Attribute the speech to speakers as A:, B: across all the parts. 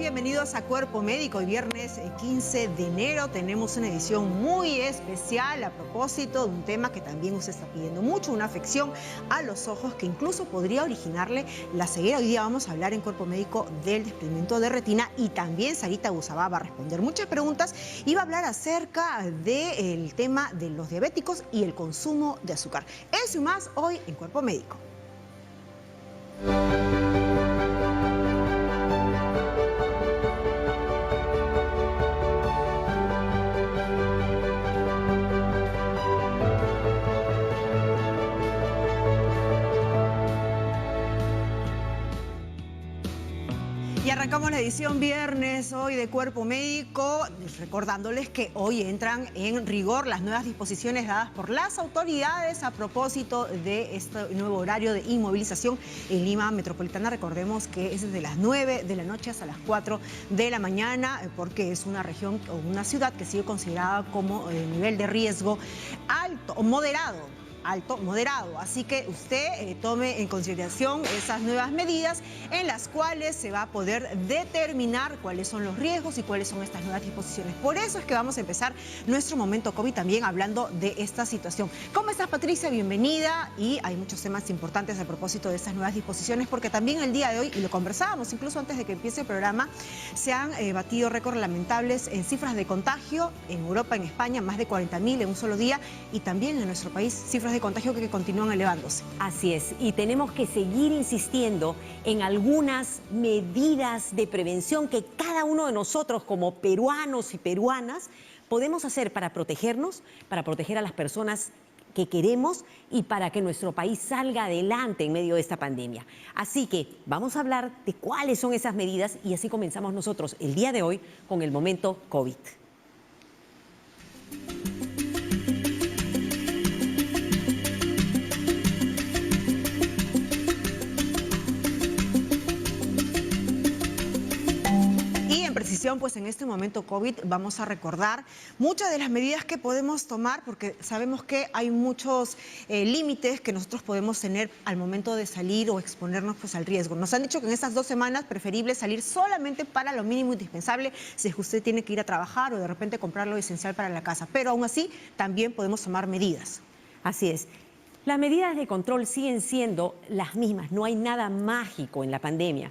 A: Bienvenidos a Cuerpo Médico. Hoy viernes 15 de enero tenemos una edición muy especial a propósito de un tema que también usted está pidiendo mucho, una afección a los ojos que incluso podría originarle la ceguera. Hoy día vamos a hablar en Cuerpo Médico del desprendimiento de retina y también Sarita Gusabá va a responder muchas preguntas y va a hablar acerca del tema de los diabéticos y el consumo de azúcar. Eso y más hoy en Cuerpo Médico. Y arrancamos la edición viernes hoy de Cuerpo Médico, recordándoles que hoy entran en rigor las nuevas disposiciones dadas por las autoridades a propósito de este nuevo horario de inmovilización en Lima Metropolitana. Recordemos que es desde las 9 de la noche hasta las 4 de la mañana, porque es una región o una ciudad que sigue considerada como nivel de riesgo alto o moderado. Alto, moderado. Así que usted tome en consideración esas nuevas medidas en las cuales se va a poder determinar cuáles son los riesgos y cuáles son estas nuevas disposiciones. Por eso es que vamos a empezar nuestro momento COVID también hablando de esta situación. ¿Cómo estás, Patricia? Bienvenida. Y hay muchos temas importantes a propósito de estas nuevas disposiciones, porque también el día de hoy, y lo conversábamos incluso antes de que empiece el programa, se han batido récords lamentables en cifras de contagio en Europa, en España, más de 40.000 en un solo día, y también en nuestro país, cifras de contagio que continúan elevándose.
B: Así es, y tenemos que seguir insistiendo en algunas medidas de prevención que cada uno de nosotros como peruanos y peruanas podemos hacer para protegernos, para proteger a las personas que queremos y para que nuestro país salga adelante en medio de esta pandemia. Así que vamos a hablar de cuáles son esas medidas y así comenzamos nosotros el día de hoy con el momento COVID.
A: Pues en este momento COVID vamos a recordar muchas de las medidas que podemos tomar, porque sabemos que hay muchos límites que nosotros podemos tener al momento de salir o exponernos pues al riesgo. Nos han dicho que en estas 2 semanas preferible salir solamente para lo mínimo indispensable, si es que usted tiene que ir a trabajar o de repente comprar lo esencial para la casa, pero aún así también podemos tomar medidas.
B: Así es. Las medidas de control siguen siendo las mismas, no hay nada mágico en la pandemia.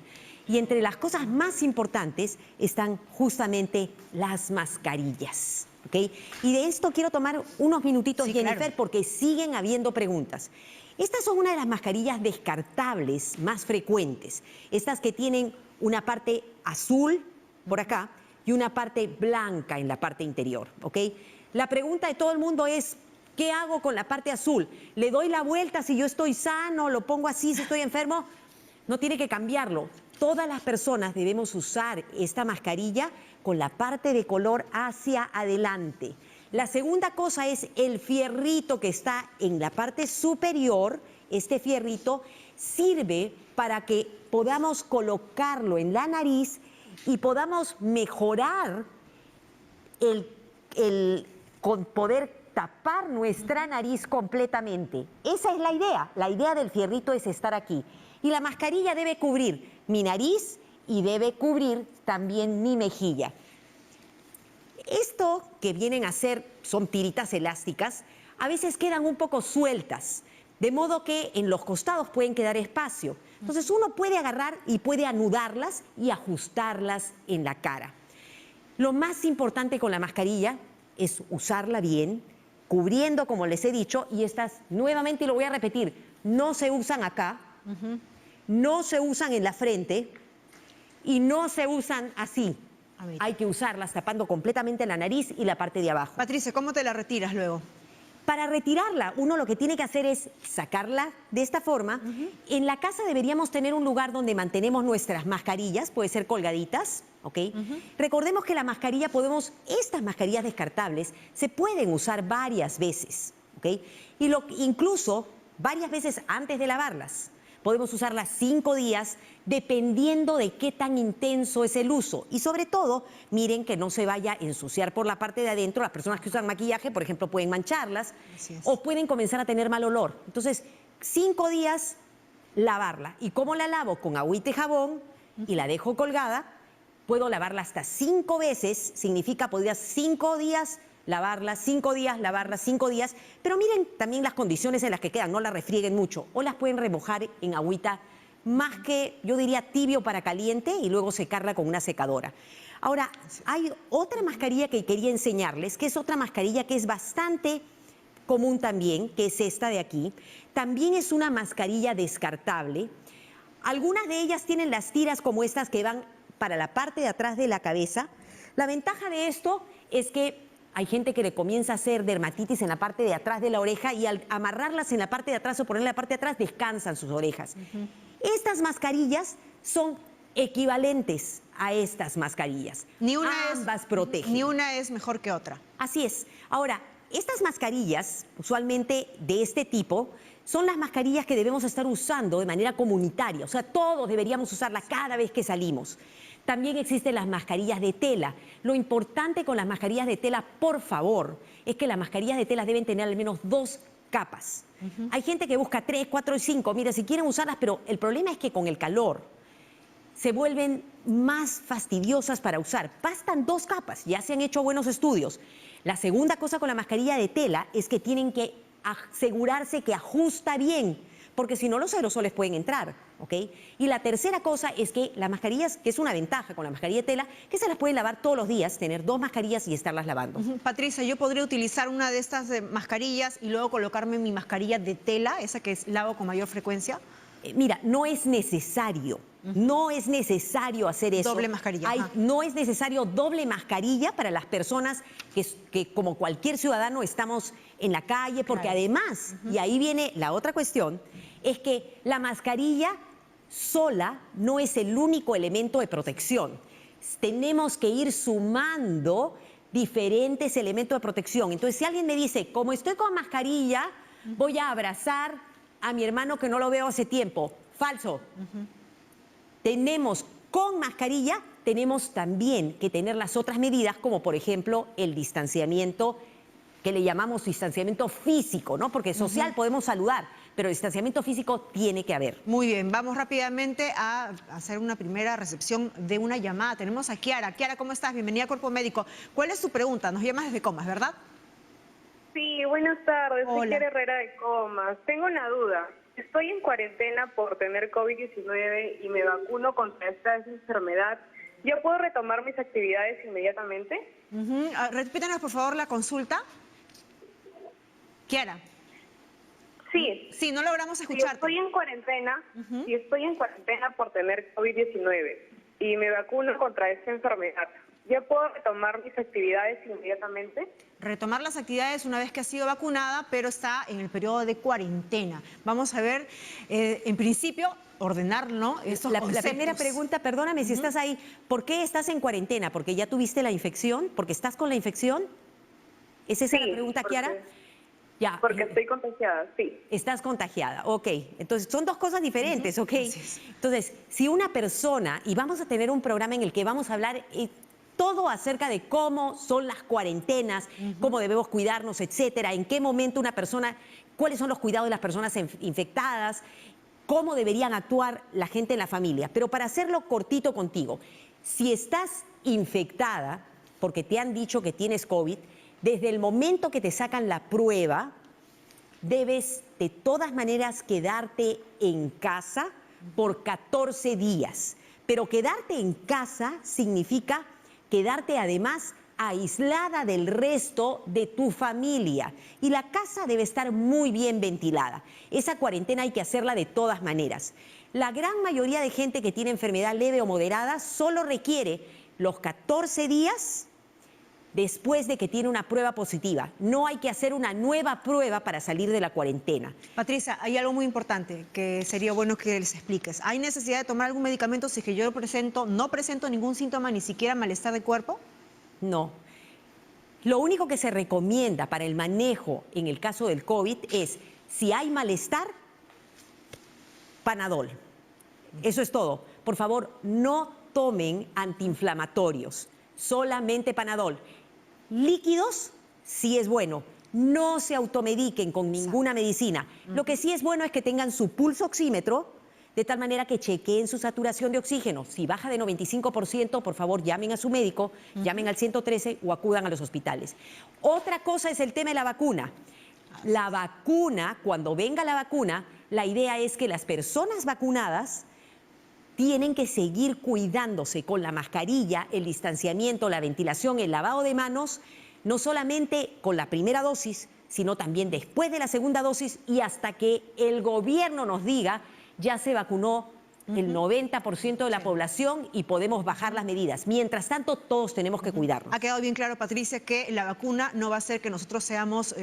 B: Y entre las cosas más importantes están justamente las mascarillas, ¿ok? Y de esto quiero tomar unos minutitos, sí, Jennifer, claro, porque siguen habiendo preguntas. Estas son una de las mascarillas descartables más frecuentes. Estas que tienen una parte azul por acá y una parte blanca en la parte interior, ¿ok? La pregunta de todo el mundo es, ¿qué hago con la parte azul? ¿Le doy la vuelta si yo estoy sano? ¿Lo pongo así si estoy enfermo? No tiene que cambiarlo. Todas las personas debemos usar esta mascarilla con la parte de color hacia adelante. La segunda cosa es el fierrito que está en la parte superior. Este fierrito sirve para que podamos colocarlo en la nariz y podamos mejorar con poder tapar nuestra nariz completamente. Esa es la idea. La idea del fierrito es estar aquí. Y la mascarilla debe cubrir mi nariz y debe cubrir también mi mejilla. Esto que vienen a ser son tiritas elásticas, a veces quedan un poco sueltas, de modo que en los costados pueden quedar espacio. Entonces uno puede agarrar y puede anudarlas y ajustarlas en la cara. Lo más importante con la mascarilla es usarla bien, cubriendo, como les he dicho, y estas, nuevamente, y lo voy a repetir, no se usan acá, no se usan en la frente y no se usan así. Hay que usarlas tapando completamente la nariz y la parte de abajo.
A: Patricia, ¿cómo te la retiras luego?
B: Para retirarla, uno lo que tiene que hacer es sacarla de esta forma. En la casa deberíamos tener un lugar donde mantenemos nuestras mascarillas, puede ser colgaditas, ¿ok? Recordemos que la mascarilla estas mascarillas descartables se pueden usar varias veces, ¿ok? Y incluso varias veces antes de lavarlas. Podemos usarlas 5 días dependiendo de qué tan intenso es el uso. Y sobre todo, miren que no se vaya a ensuciar por la parte de adentro. Las personas que usan maquillaje, por ejemplo, pueden mancharlas o pueden comenzar a tener mal olor. Entonces, 5 días lavarla. ¿Y cómo la lavo? Con agüita y jabón y la dejo colgada puedo lavarla hasta 5 veces, significa podría 5 días lavarla, 5 días, lavarla 5 días, pero miren también las condiciones en las que quedan, no la refrieguen mucho, o las pueden remojar en agüita más que, yo diría, tibio para caliente y luego secarla con una secadora. Ahora, hay otra mascarilla que quería enseñarles, que es otra mascarilla que es bastante común también, que es esta de aquí. También es una mascarilla descartable. Algunas de ellas tienen las tiras como estas que van para la parte de atrás de la cabeza. La ventaja de esto es que hay gente que le comienza a hacer dermatitis en la parte de atrás de la oreja y al amarrarlas en la parte de atrás o ponerla en la parte de atrás descansan sus orejas. Estas mascarillas son equivalentes a estas mascarillas. Ambas protegen.
A: Ni una es mejor que otra.
B: Así es. Ahora, estas mascarillas, usualmente de este tipo, son las mascarillas que debemos estar usando de manera comunitaria. O sea, todos deberíamos usarlas cada vez que salimos. También existen las mascarillas de tela. Lo importante con las mascarillas de tela, por favor, es que las mascarillas de tela deben tener al menos 2 capas. Hay gente que busca 3, 4 y 5. Mira, si quieren usarlas, pero el problema es que con el calor se vuelven más fastidiosas para usar. Bastan 2 capas, ya se han hecho buenos estudios. La segunda cosa con la mascarilla de tela es que tienen que asegurarse que ajusta bien, porque si no los aerosoles pueden entrar, ¿ok? Y la tercera cosa es que las mascarillas, que es una ventaja con la mascarilla de tela, que se las pueden lavar todos los días, tener 2 mascarillas y estarlas lavando.
A: Patricia, ¿yo podría utilizar una de estas mascarillas y luego colocarme mi mascarilla de tela, esa que lavo con mayor frecuencia?
B: Mira, no es necesario. No es necesario hacer eso.
A: Doble mascarilla.
B: No es necesario doble mascarilla para las personas que como cualquier ciudadano estamos en la calle, porque además, y ahí viene la otra cuestión, es que la mascarilla sola no es el único elemento de protección. Tenemos que ir sumando diferentes elementos de protección. Entonces, si alguien me dice, como estoy con mascarilla, voy a abrazar a mi hermano que no lo veo hace tiempo. Falso. Tenemos con mascarilla, tenemos también que tener las otras medidas, como por ejemplo el distanciamiento, que le llamamos distanciamiento físico, ¿no? Porque social podemos saludar, pero distanciamiento físico tiene que haber.
A: Muy bien, vamos rápidamente a hacer una primera recepción de una llamada. Tenemos a Kiara. Kiara, ¿cómo estás? Bienvenida a Cuerpo Médico. ¿Cuál es tu pregunta? Nos llamas desde Comas, ¿verdad?
C: Sí, buenas tardes.
A: Hola.
C: Soy Kiara Herrera de Comas. Tengo una duda. Estoy en cuarentena por tener COVID-19 y me vacuno contra esta enfermedad. ¿Ya puedo retomar mis actividades inmediatamente?
A: Repítanos, por favor, la consulta. Kiara.
C: Sí.
A: Sí, no logramos escucharte.
C: Estoy en cuarentena, y estoy en cuarentena por tener COVID-19 y me vacuno contra esta enfermedad. ¿Ya puedo retomar mis actividades inmediatamente?
A: Retomar las actividades una vez que ha sido vacunada, pero está en el periodo de cuarentena. Vamos a ver, en principio, ordenar, ¿no?
B: La primera pregunta, perdóname si estás ahí, ¿por qué estás en cuarentena? ¿Porque ya tuviste la infección? ¿Porque estás con la infección? ¿Es esa la pregunta, Kiara? Ya.
C: Porque estoy contagiada, sí.
B: Estás contagiada, ok. Entonces, son 2 cosas diferentes, ok. Entonces, si una persona, y vamos a tener un programa en el que vamos a hablar todo acerca de cómo son las cuarentenas, cómo debemos cuidarnos, etcétera, en qué momento una persona, cuáles son los cuidados de las personas infectadas, cómo deberían actuar la gente en la familia. Pero para hacerlo cortito contigo, si estás infectada, porque te han dicho que tienes COVID, desde el momento que te sacan la prueba, debes de todas maneras quedarte en casa por 14 días. Pero quedarte en casa significa quedarte además aislada del resto de tu familia. Y la casa debe estar muy bien ventilada. Esa cuarentena hay que hacerla de todas maneras. La gran mayoría de gente que tiene enfermedad leve o moderada solo requiere los 14 días después de que tiene una prueba positiva. No hay que hacer una nueva prueba para salir de la cuarentena.
A: Patricia, hay algo muy importante que sería bueno que les expliques. ¿Hay necesidad de tomar algún medicamento si es que yo no presento ningún síntoma, ni siquiera malestar de cuerpo?
B: No. Lo único que se recomienda para el manejo en el caso del COVID es, si hay malestar, Panadol. Eso es todo. Por favor, no tomen antiinflamatorios, solamente Panadol. Líquidos, sí es bueno. No se automediquen con ninguna medicina. Lo que sí es bueno es que tengan su pulso oxímetro, de tal manera que chequeen su saturación de oxígeno. Si baja de 95%, por favor llamen a su médico, llamen al 113 o acudan a los hospitales. Otra cosa es el tema de la vacuna. La vacuna, cuando venga la vacuna, la idea es que las personas vacunadas tienen que seguir cuidándose con la mascarilla, el distanciamiento, la ventilación, el lavado de manos, no solamente con la primera dosis, sino también después de la segunda dosis y hasta que el gobierno nos diga ya se vacunó el 90% de la población y podemos bajar las medidas. Mientras tanto, todos tenemos que cuidarnos.
A: Ha quedado bien claro, Patricia, que la vacuna no va a hacer que nosotros seamos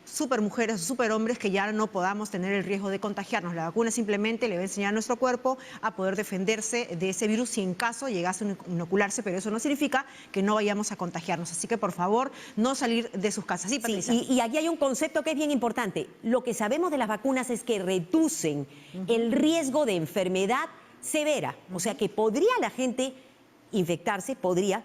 A: supermujeres o superhombres que ya no podamos tener el riesgo de contagiarnos. La vacuna simplemente le va a enseñar a nuestro cuerpo a poder defenderse de ese virus si en caso llegase a inocularse, pero eso no significa que no vayamos a contagiarnos. Así que, por favor, no salir de sus casas. Sí, Patricia.
B: Sí, y aquí hay un concepto que es bien importante. Lo que sabemos de las vacunas es que reducen el riesgo de enfermedad severa, o sea que podría la gente infectarse, podría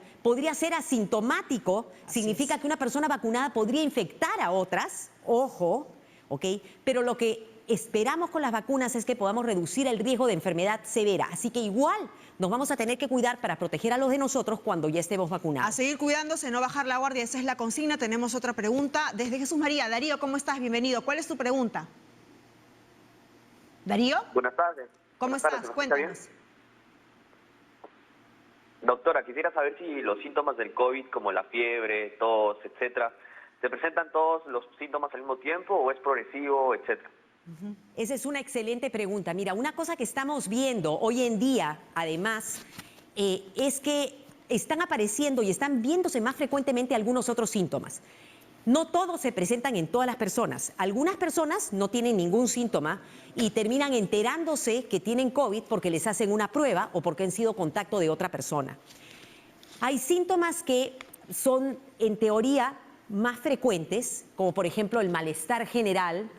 B: ser asintomático, significa que una persona vacunada podría infectar a otras, ojo, ¿ok? Pero lo que esperamos con las vacunas es que podamos reducir el riesgo de enfermedad severa, así que igual nos vamos a tener que cuidar para proteger a los de nosotros cuando ya estemos vacunados.
A: A seguir cuidándose, no bajar la guardia, esa es la consigna. Tenemos otra pregunta desde Jesús María. Darío, ¿cómo estás? Bienvenido. ¿Cuál es tu pregunta? ¿Darío?
D: Buenas tardes.
A: ¿Cómo estás? Cuéntanos.
D: Doctora, quisiera saber si los síntomas del COVID, como la fiebre, tos, etcétera, ¿se presentan todos los síntomas al mismo tiempo o es progresivo, etcétera?
B: Esa es una excelente pregunta. Mira, una cosa que estamos viendo hoy en día, además, es que están apareciendo y están viéndose más frecuentemente algunos otros síntomas. No todos se presentan en todas las personas. Algunas personas no tienen ningún síntoma y terminan enterándose que tienen COVID porque les hacen una prueba o porque han sido contacto de otra persona. Hay síntomas que son, en teoría, más frecuentes, como por ejemplo el malestar general,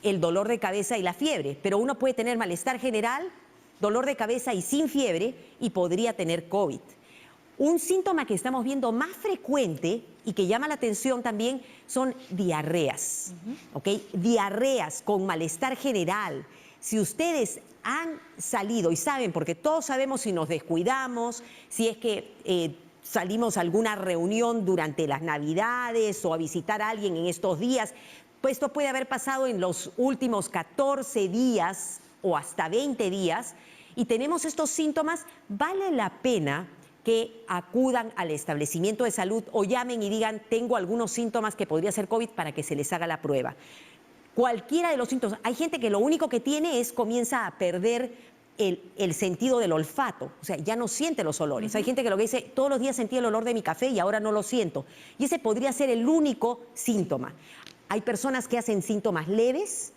B: el dolor de cabeza y la fiebre. Pero uno puede tener malestar general, dolor de cabeza y sin fiebre y podría tener COVID. Un síntoma que estamos viendo más frecuente y que llama la atención también son diarreas, ¿ok? Diarreas con malestar general. Si ustedes han salido y saben, porque todos sabemos si nos descuidamos, si es que salimos a alguna reunión durante las Navidades o a visitar a alguien en estos días, pues esto puede haber pasado en los últimos 14 días o hasta 20 días y tenemos estos síntomas, vale la pena que acudan al establecimiento de salud o llamen y digan, tengo algunos síntomas que podría ser COVID para que se les haga la prueba. Cualquiera de los síntomas, hay gente que lo único que tiene es comienza a perder el sentido del olfato, o sea, ya no siente los olores. Hay gente que lo que dice, todos los días sentía el olor de mi café y ahora no lo siento. Y ese podría ser el único síntoma. Hay personas que hacen síntomas leves,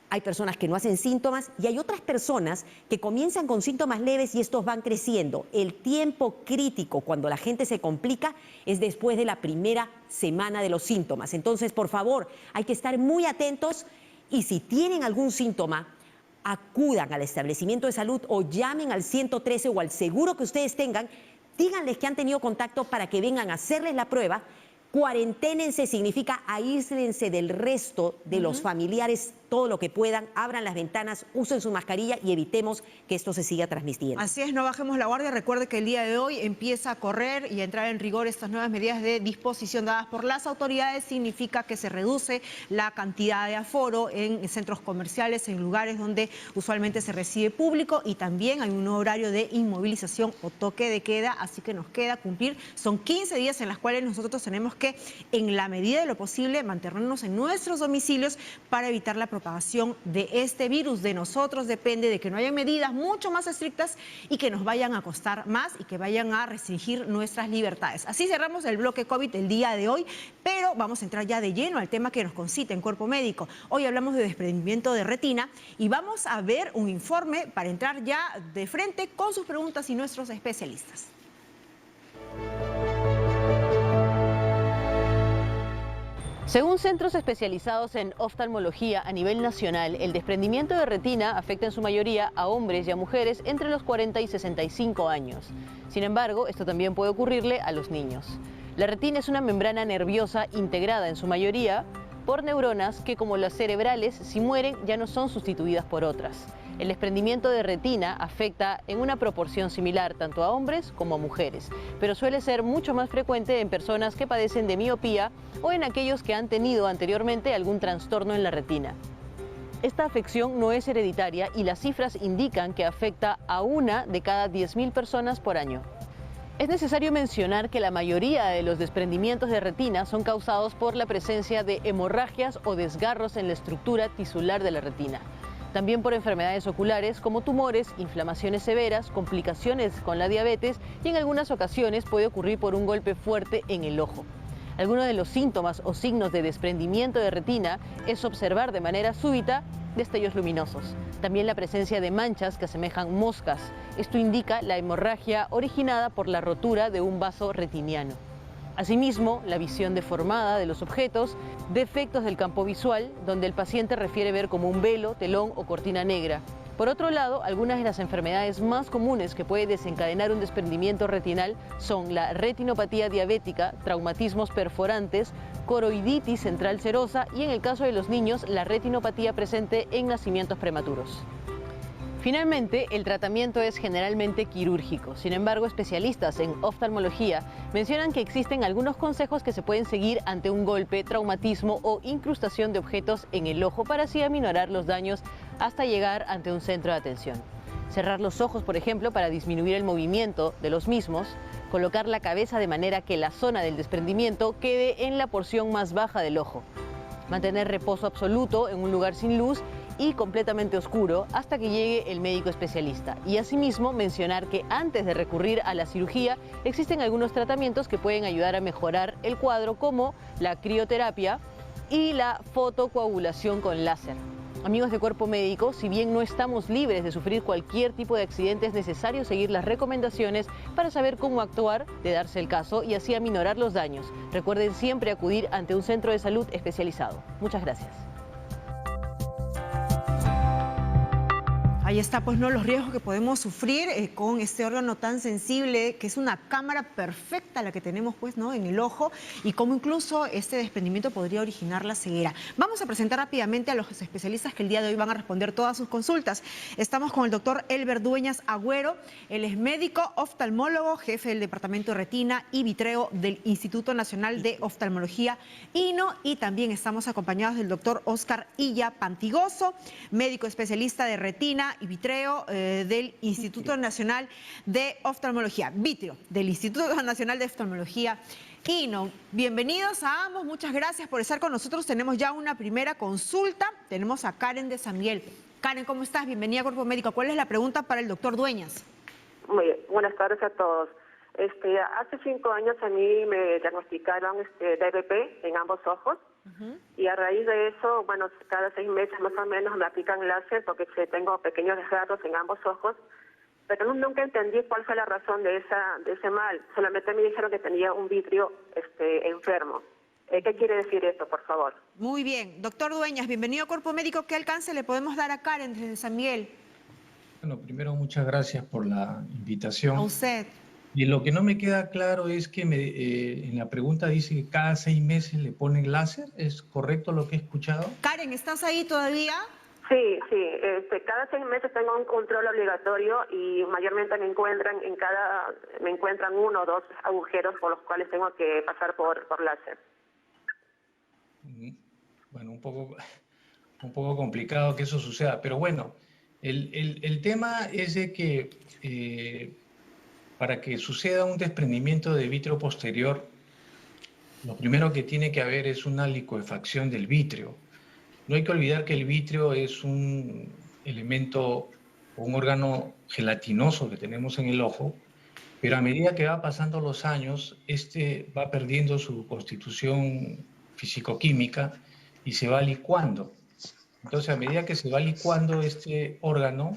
B: hay personas que no hacen síntomas y hay otras personas que comienzan con síntomas leves y estos van creciendo. El tiempo crítico cuando la gente se complica es después de la primera semana de los síntomas. Entonces, por favor, hay que estar muy atentos y si tienen algún síntoma, acudan al establecimiento de salud o llamen al 113 o al seguro que ustedes tengan, díganles que han tenido contacto para que vengan a hacerles la prueba. Cuarenténense significa aíslense del resto de los familiares todo lo que puedan, abran las ventanas, usen su mascarilla y evitemos que esto se siga transmitiendo.
A: Así es, no bajemos la guardia. Recuerde que el día de hoy empieza a correr y a entrar en rigor estas nuevas medidas de disposición dadas por las autoridades. Significa que se reduce la cantidad de aforo en centros comerciales, en lugares donde usualmente se recibe público y también hay un nuevo horario de inmovilización o toque de queda, así que nos queda cumplir. Son 15 días en las cuales nosotros tenemos que, en la medida de lo posible, mantenernos en nuestros domicilios para evitar la propagación de este virus. De nosotros depende de que no haya medidas mucho más estrictas y que nos vayan a costar más y que vayan a restringir nuestras libertades. Así cerramos el bloque COVID el día de hoy, pero vamos a entrar ya de lleno al tema que nos concita en Cuerpo Médico. Hoy hablamos de desprendimiento de retina y vamos a ver un informe para entrar ya de frente con sus preguntas y nuestros especialistas.
E: Según centros especializados en oftalmología a nivel nacional, el desprendimiento de retina afecta en su mayoría a hombres y a mujeres entre los 40 y 65 años. Sin embargo, esto también puede ocurrirle a los niños. La retina es una membrana nerviosa integrada en su mayoría por neuronas que, como las cerebrales, si mueren ya no son sustituidas por otras. El desprendimiento de retina afecta en una proporción similar tanto a hombres como a mujeres, pero suele ser mucho más frecuente en personas que padecen de miopía o en aquellos que han tenido anteriormente algún trastorno en la retina. Esta afección no es hereditaria y las cifras indican que afecta a 1 de cada 10.000 personas por año. Es necesario mencionar que la mayoría de los desprendimientos de retina son causados por la presencia de hemorragias o desgarros en la estructura tisular de la retina. También por enfermedades oculares como tumores, inflamaciones severas, complicaciones con la diabetes y en algunas ocasiones puede ocurrir por un golpe fuerte en el ojo. Algunos de los síntomas o signos de desprendimiento de retina es observar de manera súbita destellos luminosos. También la presencia de manchas que asemejan moscas. Esto indica la hemorragia originada por la rotura de un vaso retiniano. Asimismo, la visión deformada de los objetos, defectos del campo visual, donde el paciente refiere ver como un velo, telón o cortina negra. Por otro lado, algunas de las enfermedades más comunes que puede desencadenar un desprendimiento retinal son la retinopatía diabética, traumatismos perforantes, coroiditis central serosa y, en el caso de los niños, la retinopatía presente en nacimientos prematuros. Finalmente, el tratamiento es generalmente quirúrgico. Sin embargo, especialistas en oftalmología mencionan que existen algunos consejos que se pueden seguir ante un golpe, traumatismo o incrustación de objetos en el ojo para así aminorar los daños hasta llegar ante un centro de atención. Cerrar los ojos, por ejemplo, para disminuir el movimiento de los mismos, colocar la cabeza de manera que la zona del desprendimiento quede en la porción más baja del ojo, mantener reposo absoluto en un lugar sin luz y completamente oscuro hasta que llegue el médico especialista. Y asimismo mencionar que antes de recurrir a la cirugía existen algunos tratamientos que pueden ayudar a mejorar el cuadro, como la crioterapia y la fotocoagulación con láser. Amigos de Cuerpo Médico, si bien no estamos libres de sufrir cualquier tipo de accidente, es necesario seguir las recomendaciones para saber cómo actuar de darse el caso y así aminorar los daños. Recuerden siempre acudir ante un centro de salud especializado. Muchas gracias.
A: Ahí está, pues, no, los riesgos que podemos sufrir con este órgano tan sensible, que es una cámara perfecta la que tenemos, pues, ¿no?, en el ojo, y cómo incluso este desprendimiento podría originar la ceguera. Vamos a presentar rápidamente a los especialistas que el día de hoy van a responder todas sus consultas. Estamos con el doctor Elber Dueñas Agüero. Él es médico, oftalmólogo, jefe del Departamento de Retina y Vitreo del Instituto Nacional de Oftalmología, INO, y también estamos acompañados del doctor Oscar Illa Pantigoso, médico especialista de retina y vitreo del Instituto Nacional de Oftalmología, Vitreo del Instituto Nacional de Oftalmología, INO. Bienvenidos a ambos, muchas gracias por estar con nosotros. Tenemos ya una primera consulta, tenemos a Karen de San Miguel. Karen, ¿cómo estás? Bienvenida a Cuerpo Médico. ¿Cuál es la pregunta para el doctor Dueñas?
F: Muy bien, buenas tardes a todos. Hace 5 años a mí me diagnosticaron DVP en ambos ojos. Y a raíz de eso, bueno, cada 6 meses más o menos me aplican láser porque tengo pequeños desgarros en ambos ojos, pero nunca entendí cuál fue la razón de ese mal. Solamente me dijeron que tenía un vitrio enfermo. ¿Qué quiere decir esto, por favor?
A: Muy bien. Doctor Dueñas, bienvenido a Cuerpo Médico. ¿Qué alcance le podemos dar a Karen desde San Miguel?
G: Bueno, primero muchas gracias por la invitación.
A: A usted.
G: Y lo que no me queda claro es que en la pregunta dice que cada 6 meses le ponen láser. ¿Es correcto lo que he escuchado?
A: Karen, ¿estás ahí todavía?
F: Sí. Cada 6 meses tengo un control obligatorio y mayormente me encuentran 1 o 2 agujeros por los cuales tengo que pasar por láser.
G: Bueno, un poco complicado que eso suceda, pero bueno, el tema es de que para que suceda un desprendimiento de vitrio posterior, lo primero que tiene que haber es una licuefacción del vitrio. No hay que olvidar que el vitrio es un elemento o un órgano gelatinoso que tenemos en el ojo, pero a medida que va pasando los años, va perdiendo su constitución físico-química y se va licuando. Entonces, a medida que se va licuando este órgano,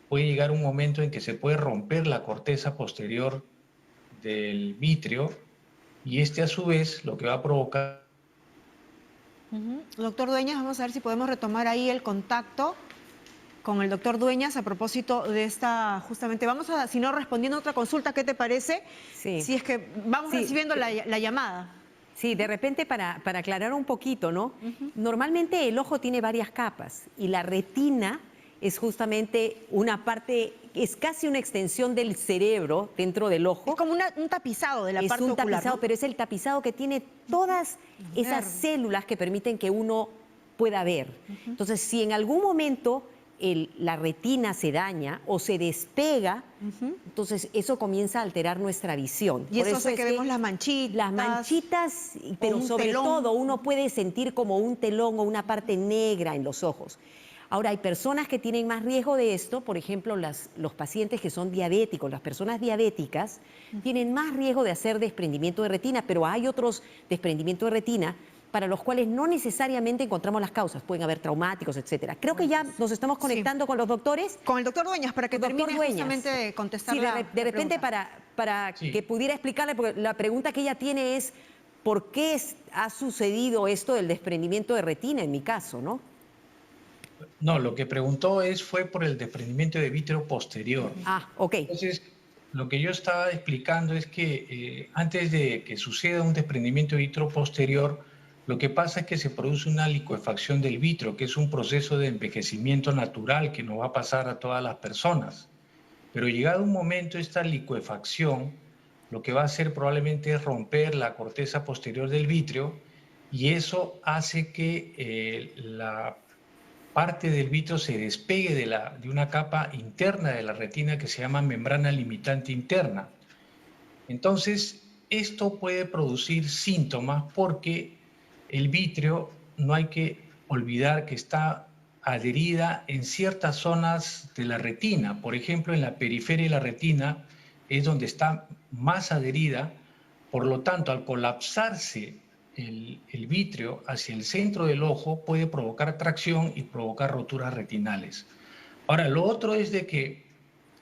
G: puede llegar un momento en que se puede romper la corteza posterior del vitrio y a su vez lo que va a provocar...
A: Doctor Dueñas, vamos a ver si podemos retomar ahí el contacto con el doctor Dueñas a propósito de esta, justamente, vamos a, si no, respondiendo a otra consulta, ¿qué te parece?
B: Sí.
A: Si es que vamos recibiendo la llamada.
B: Sí, de repente para aclarar un poquito, ¿no? Normalmente el ojo tiene varias capas y la retina es justamente una parte, es casi una extensión del cerebro dentro del ojo.
A: Es como un tapizado de la
B: Es
A: parte
B: un
A: ocular,
B: tapizado,
A: ¿no?
B: pero es el tapizado que tiene todas esas células que permiten que uno pueda ver. Entonces, si en algún momento la retina se daña o se despega, entonces eso comienza a alterar nuestra visión.
A: Y
B: Por
A: eso hace
B: es
A: que vemos las manchitas.
B: Las manchitas, pero
A: un
B: sobre
A: telón.
B: todo uno puede sentir como un telón o una parte negra en los ojos. Ahora, hay personas que tienen más riesgo de esto, por ejemplo, los pacientes que son diabéticos, las personas diabéticas tienen más riesgo de hacer desprendimiento de retina, pero hay otros desprendimientos de retina para los cuales no necesariamente encontramos las causas. Pueden haber traumáticos, etcétera. Creo que ya nos estamos conectando con los doctores.
A: Con el doctor Dueñas, para que
B: Doctor
A: termine
B: Dueñas.
A: justamente de contestar
B: Sí, de repente para
G: Sí.
B: que pudiera explicarle, porque la pregunta que ella tiene es ¿por qué ha sucedido esto del desprendimiento de retina en mi caso, no?
G: No, lo que preguntó fue por el desprendimiento de vítreo posterior.
B: Ah, ok.
G: Entonces, lo que yo estaba explicando es que antes de que suceda un desprendimiento de vítreo posterior, lo que pasa es que se produce una licuefacción del vítreo, que es un proceso de envejecimiento natural que nos va a pasar a todas las personas. Pero llegado un momento, esta licuefacción lo que va a hacer probablemente es romper la corteza posterior del vítreo y eso hace que la parte del vítreo se despegue de una capa interna de la retina que se llama membrana limitante interna. Entonces, esto puede producir síntomas porque el vítreo, no hay que olvidar que está adherida en ciertas zonas de la retina. Por ejemplo, en la periferia de la retina es donde está más adherida. Por lo tanto, al colapsarse el vítreo hacia el centro del ojo puede provocar tracción y provocar roturas retinales. Ahora, lo otro es de que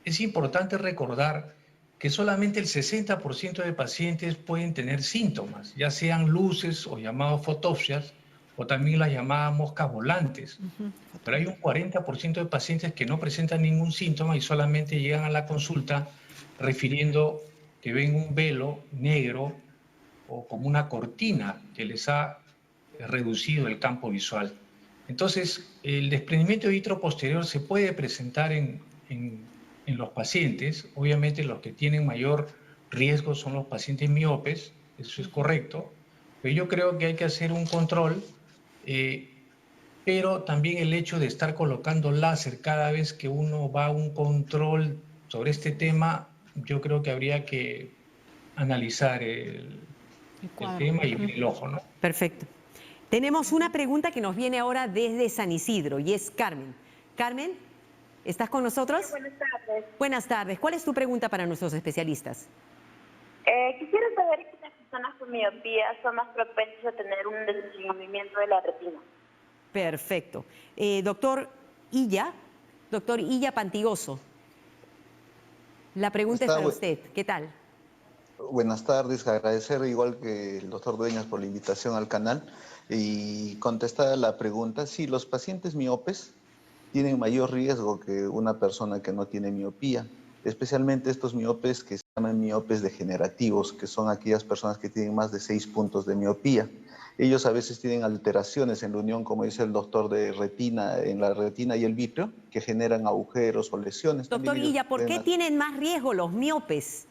G: es importante recordar que solamente el 60% de pacientes pueden tener síntomas, ya sean luces o llamados fotopsias, o también las llamadas moscas volantes. Pero hay un 40% de pacientes que no presentan ningún síntoma y solamente llegan a la consulta refiriendo que ven un velo negro o como una cortina que les ha reducido el campo visual. Entonces, el desprendimiento de vítreo posterior se puede presentar en los pacientes. Obviamente los que tienen mayor riesgo son los pacientes miopes, eso es correcto, pero yo creo que hay que hacer un control, pero también el hecho de estar colocando láser cada vez que uno va a un control sobre este tema, yo creo que habría que analizar el tema y el ojo, ¿no?
B: Perfecto. Tenemos una pregunta que nos viene ahora desde San Isidro y es Carmen. Carmen, ¿estás con nosotros?
H: Sí, buenas tardes.
B: Buenas tardes. ¿Cuál es tu pregunta para nuestros especialistas?
H: Quisiera saber si las personas con miopía son más propensas a tener un desenvolvimiento de la retina.
B: Perfecto. Doctor Illa Pantigoso, la pregunta es para usted. ¿Qué tal?
I: Buenas tardes, agradecer igual que el doctor Dueñas por la invitación al canal y contestar a la pregunta. Sí, los pacientes miopes tienen mayor riesgo que una persona que no tiene miopía, especialmente estos miopes que se llaman miopes degenerativos, que son aquellas personas que tienen más de 6 puntos de miopía. Ellos a veces tienen alteraciones en la unión, como dice el doctor, de retina, en la retina y el vítreo, que generan agujeros o lesiones.
B: Doctor Illa, ¿por qué tienen más riesgo los miopes?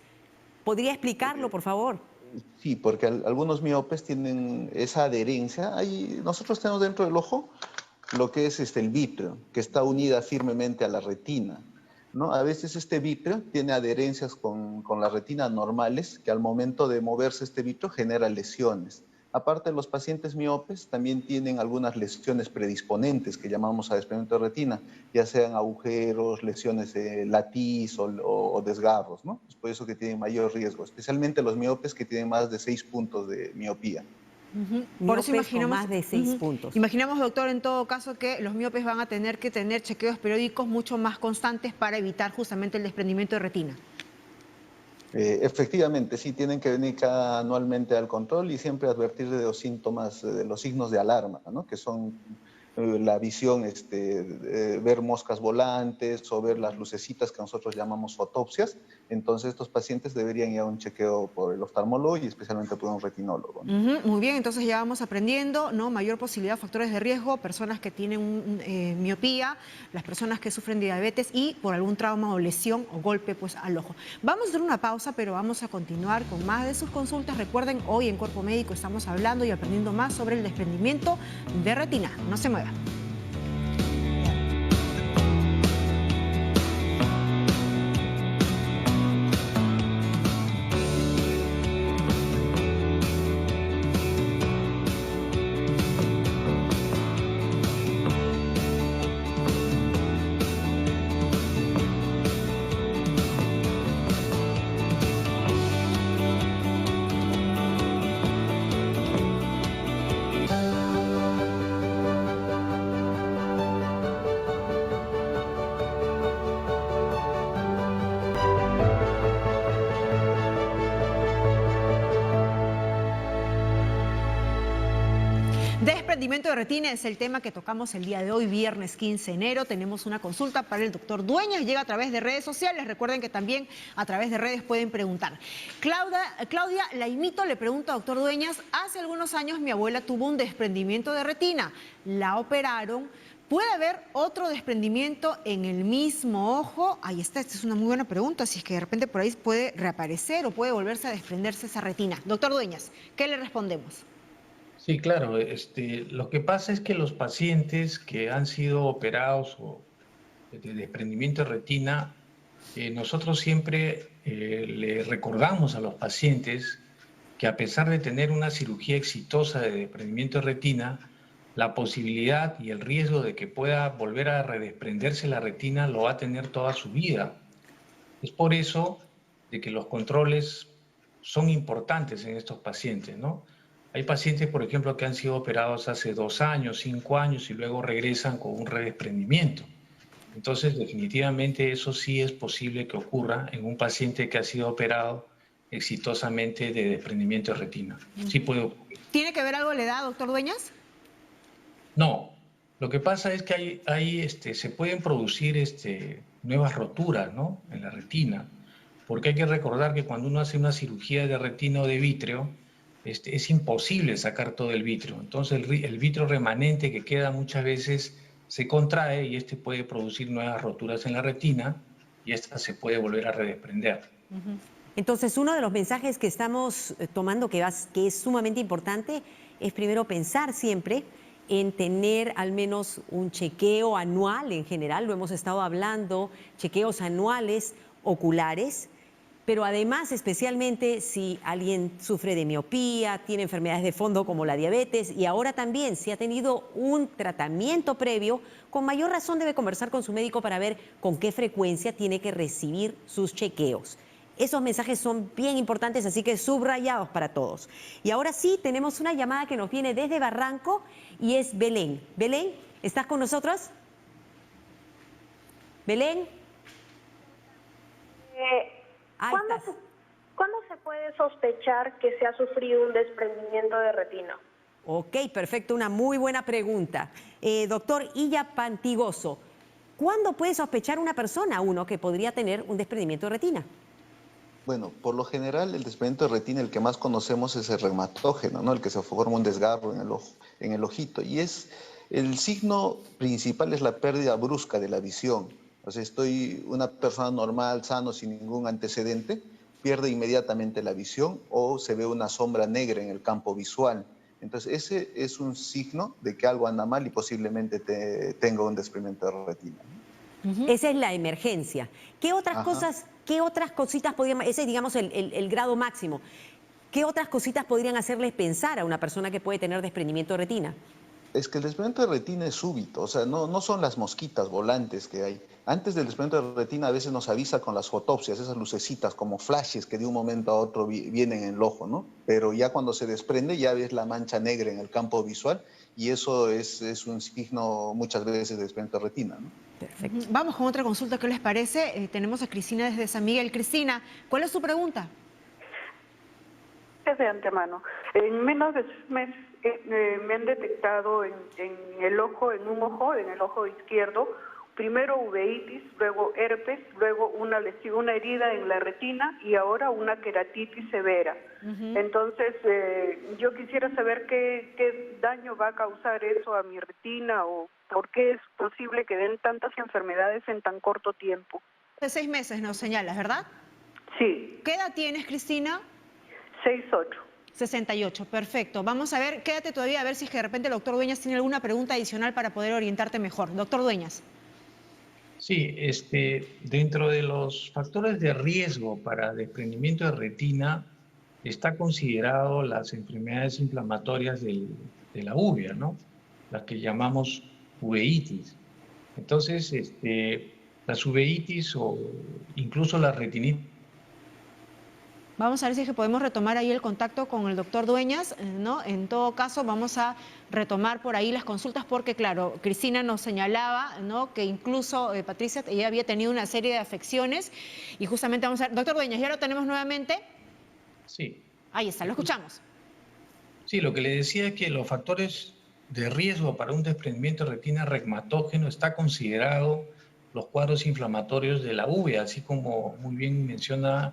B: ¿Podría explicarlo, por favor?
I: Sí, porque algunos miopes tienen esa adherencia. Nosotros tenemos dentro del ojo lo que es el vítreo, que está unida firmemente a la retina, ¿no? A veces este vítreo tiene adherencias con las retinas normales, que al momento de moverse este vítreo genera lesiones. Aparte, los pacientes miopes también tienen algunas lesiones predisponentes que llamamos a desprendimiento de retina, ya sean agujeros, lesiones de latiz o desgarros, ¿no? Es por eso que tienen mayor riesgo, especialmente los miopes que tienen más de 6 puntos de miopía.
A: Por eso imaginamos,
B: más de 6 puntos.
A: Imaginamos, doctor, en todo caso que los miopes van a tener que tener chequeos periódicos mucho más constantes para evitar justamente el desprendimiento de retina.
I: Efectivamente, sí, tienen que venir anualmente al control y siempre advertir de los síntomas, de los signos de alarma, ¿no? Que son la visión, ver moscas volantes o ver las lucecitas que nosotros llamamos fotopsias. Entonces estos pacientes deberían ir a un chequeo por el oftalmólogo y especialmente por un retinólogo, ¿no?
A: Muy bien, entonces ya vamos aprendiendo, ¿no? Mayor posibilidad de factores de riesgo, personas que tienen miopía, las personas que sufren de diabetes y por algún trauma o lesión o golpe pues al ojo. Vamos a hacer una pausa, pero vamos a continuar con más de sus consultas. Recuerden, hoy en Cuerpo Médico estamos hablando y aprendiendo más sobre el desprendimiento de retina. No se muevan. Desprendimiento de retina es el tema que tocamos el día de hoy, viernes 15 de enero. Tenemos una consulta para el doctor Dueñas, llega a través de redes sociales. Recuerden que también a través de redes pueden preguntar. Claudia Laimito le pregunta al doctor Dueñas, hace algunos años mi abuela tuvo un desprendimiento de retina, la operaron. ¿Puede haber otro desprendimiento en el mismo ojo? Ahí está, esta es una muy buena pregunta, si es que de repente por ahí puede reaparecer o puede volverse a desprenderse esa retina. Doctor Dueñas, ¿qué le respondemos?
G: Sí, claro. Lo que pasa es que los pacientes que han sido operados o de desprendimiento de retina, nosotros siempre le recordamos a los pacientes que a pesar de tener una cirugía exitosa de desprendimiento de retina, la posibilidad y el riesgo de que pueda volver a redesprenderse la retina lo va a tener toda su vida. Es por eso de que los controles son importantes en estos pacientes, ¿no? Hay pacientes, por ejemplo, que han sido operados hace 2 años, 5 años y luego regresan con un redesprendimiento. Entonces, definitivamente eso sí es posible que ocurra en un paciente que ha sido operado exitosamente de desprendimiento de retina. Sí puede ocurrir.
A: ¿Tiene que ver algo la edad, doctor Dueñas?
G: No. Lo que pasa es que se pueden producir nuevas roturas, ¿no?, en la retina, porque hay que recordar que cuando uno hace una cirugía de retina o de vítreo, es imposible sacar todo el vítreo. Entonces el vítreo remanente que queda muchas veces se contrae y puede producir nuevas roturas en la retina y esta se puede volver a redesprender.
B: Entonces, uno de los mensajes que estamos tomando que es sumamente importante es primero pensar siempre en tener al menos un chequeo anual en general, lo hemos estado hablando, chequeos anuales oculares, pero además, especialmente si alguien sufre de miopía, tiene enfermedades de fondo como la diabetes y ahora también si ha tenido un tratamiento previo, con mayor razón debe conversar con su médico para ver con qué frecuencia tiene que recibir sus chequeos. Esos mensajes son bien importantes, así que subrayados para todos. Y ahora sí, tenemos una llamada que nos viene desde Barranco y es Belén. Belén, ¿estás con nosotros? Belén.
H: ¿Cuándo se puede sospechar que se ha sufrido un desprendimiento de retina?
B: Ok, perfecto, una muy buena pregunta. Doctor Illa Pantigoso, ¿cuándo puede sospechar una persona, que podría tener un desprendimiento de retina?
I: Bueno, por lo general el desprendimiento de retina, el que más conocemos es el reumatógeno, ¿no? El que se forma un desgarro en el ojo, en el ojito. Y el signo principal es la pérdida brusca de la visión. O sea, una persona normal, sano, sin ningún antecedente, pierde inmediatamente la visión o se ve una sombra negra en el campo visual. Entonces, ese es un signo de que algo anda mal y posiblemente tenga un desprendimiento de retina.
B: Esa es la emergencia. ¿Qué otras cosas, qué otras cositas podrían, ese es, digamos, el grado máximo, qué otras cositas podrían hacerles pensar a una persona que puede tener desprendimiento de retina?
I: Es que el desprendimiento de retina es súbito, o sea, no son las mosquitas volantes que hay. Antes del desprendimiento de retina a veces nos avisa con las fotopsias, esas lucecitas como flashes que de un momento a otro vienen en el ojo, ¿no? Pero ya cuando se desprende ya ves la mancha negra en el campo visual y eso es un signo muchas veces de desprendimiento de retina, ¿no?
A: Perfecto. Vamos con otra consulta, ¿qué les parece? Tenemos a Cristina desde San Miguel. Cristina, ¿cuál es su pregunta?
J: De antemano. En menos de 6 meses me han detectado en el ojo, en el ojo izquierdo, primero uveitis, luego herpes, luego una lesión, una herida en la retina y ahora una queratitis severa. Entonces, yo quisiera saber qué daño va a causar eso a mi retina o por qué es posible que den tantas enfermedades en tan corto tiempo.
A: De 6 meses nos señalas, ¿verdad?
J: Sí.
A: ¿Qué edad tienes, Cristina?
J: 68.
A: 68, perfecto. Vamos a ver, quédate todavía a ver si es que de repente el doctor Dueñas tiene alguna pregunta adicional para poder orientarte mejor. Doctor Dueñas.
G: Sí, dentro de los factores de riesgo para desprendimiento de retina está considerado las enfermedades inflamatorias de la uvea, ¿no? Las que llamamos uveitis. Entonces, las uveitis o incluso la retinitis.
A: Vamos a ver si es que podemos retomar ahí el contacto con el doctor Dueñas, ¿no? En todo caso, vamos a retomar por ahí las consultas porque, claro, Cristina nos señalaba, ¿no? Que incluso, Patricia, ella había tenido una serie de afecciones y justamente vamos a ver. Doctor Dueñas, ¿ya lo tenemos nuevamente?
G: Sí.
A: Ahí está, lo escuchamos.
G: Sí, lo que le decía es que los factores de riesgo para un desprendimiento de retina reumatógeno está considerado los cuadros inflamatorios de la uvea, así como muy bien menciona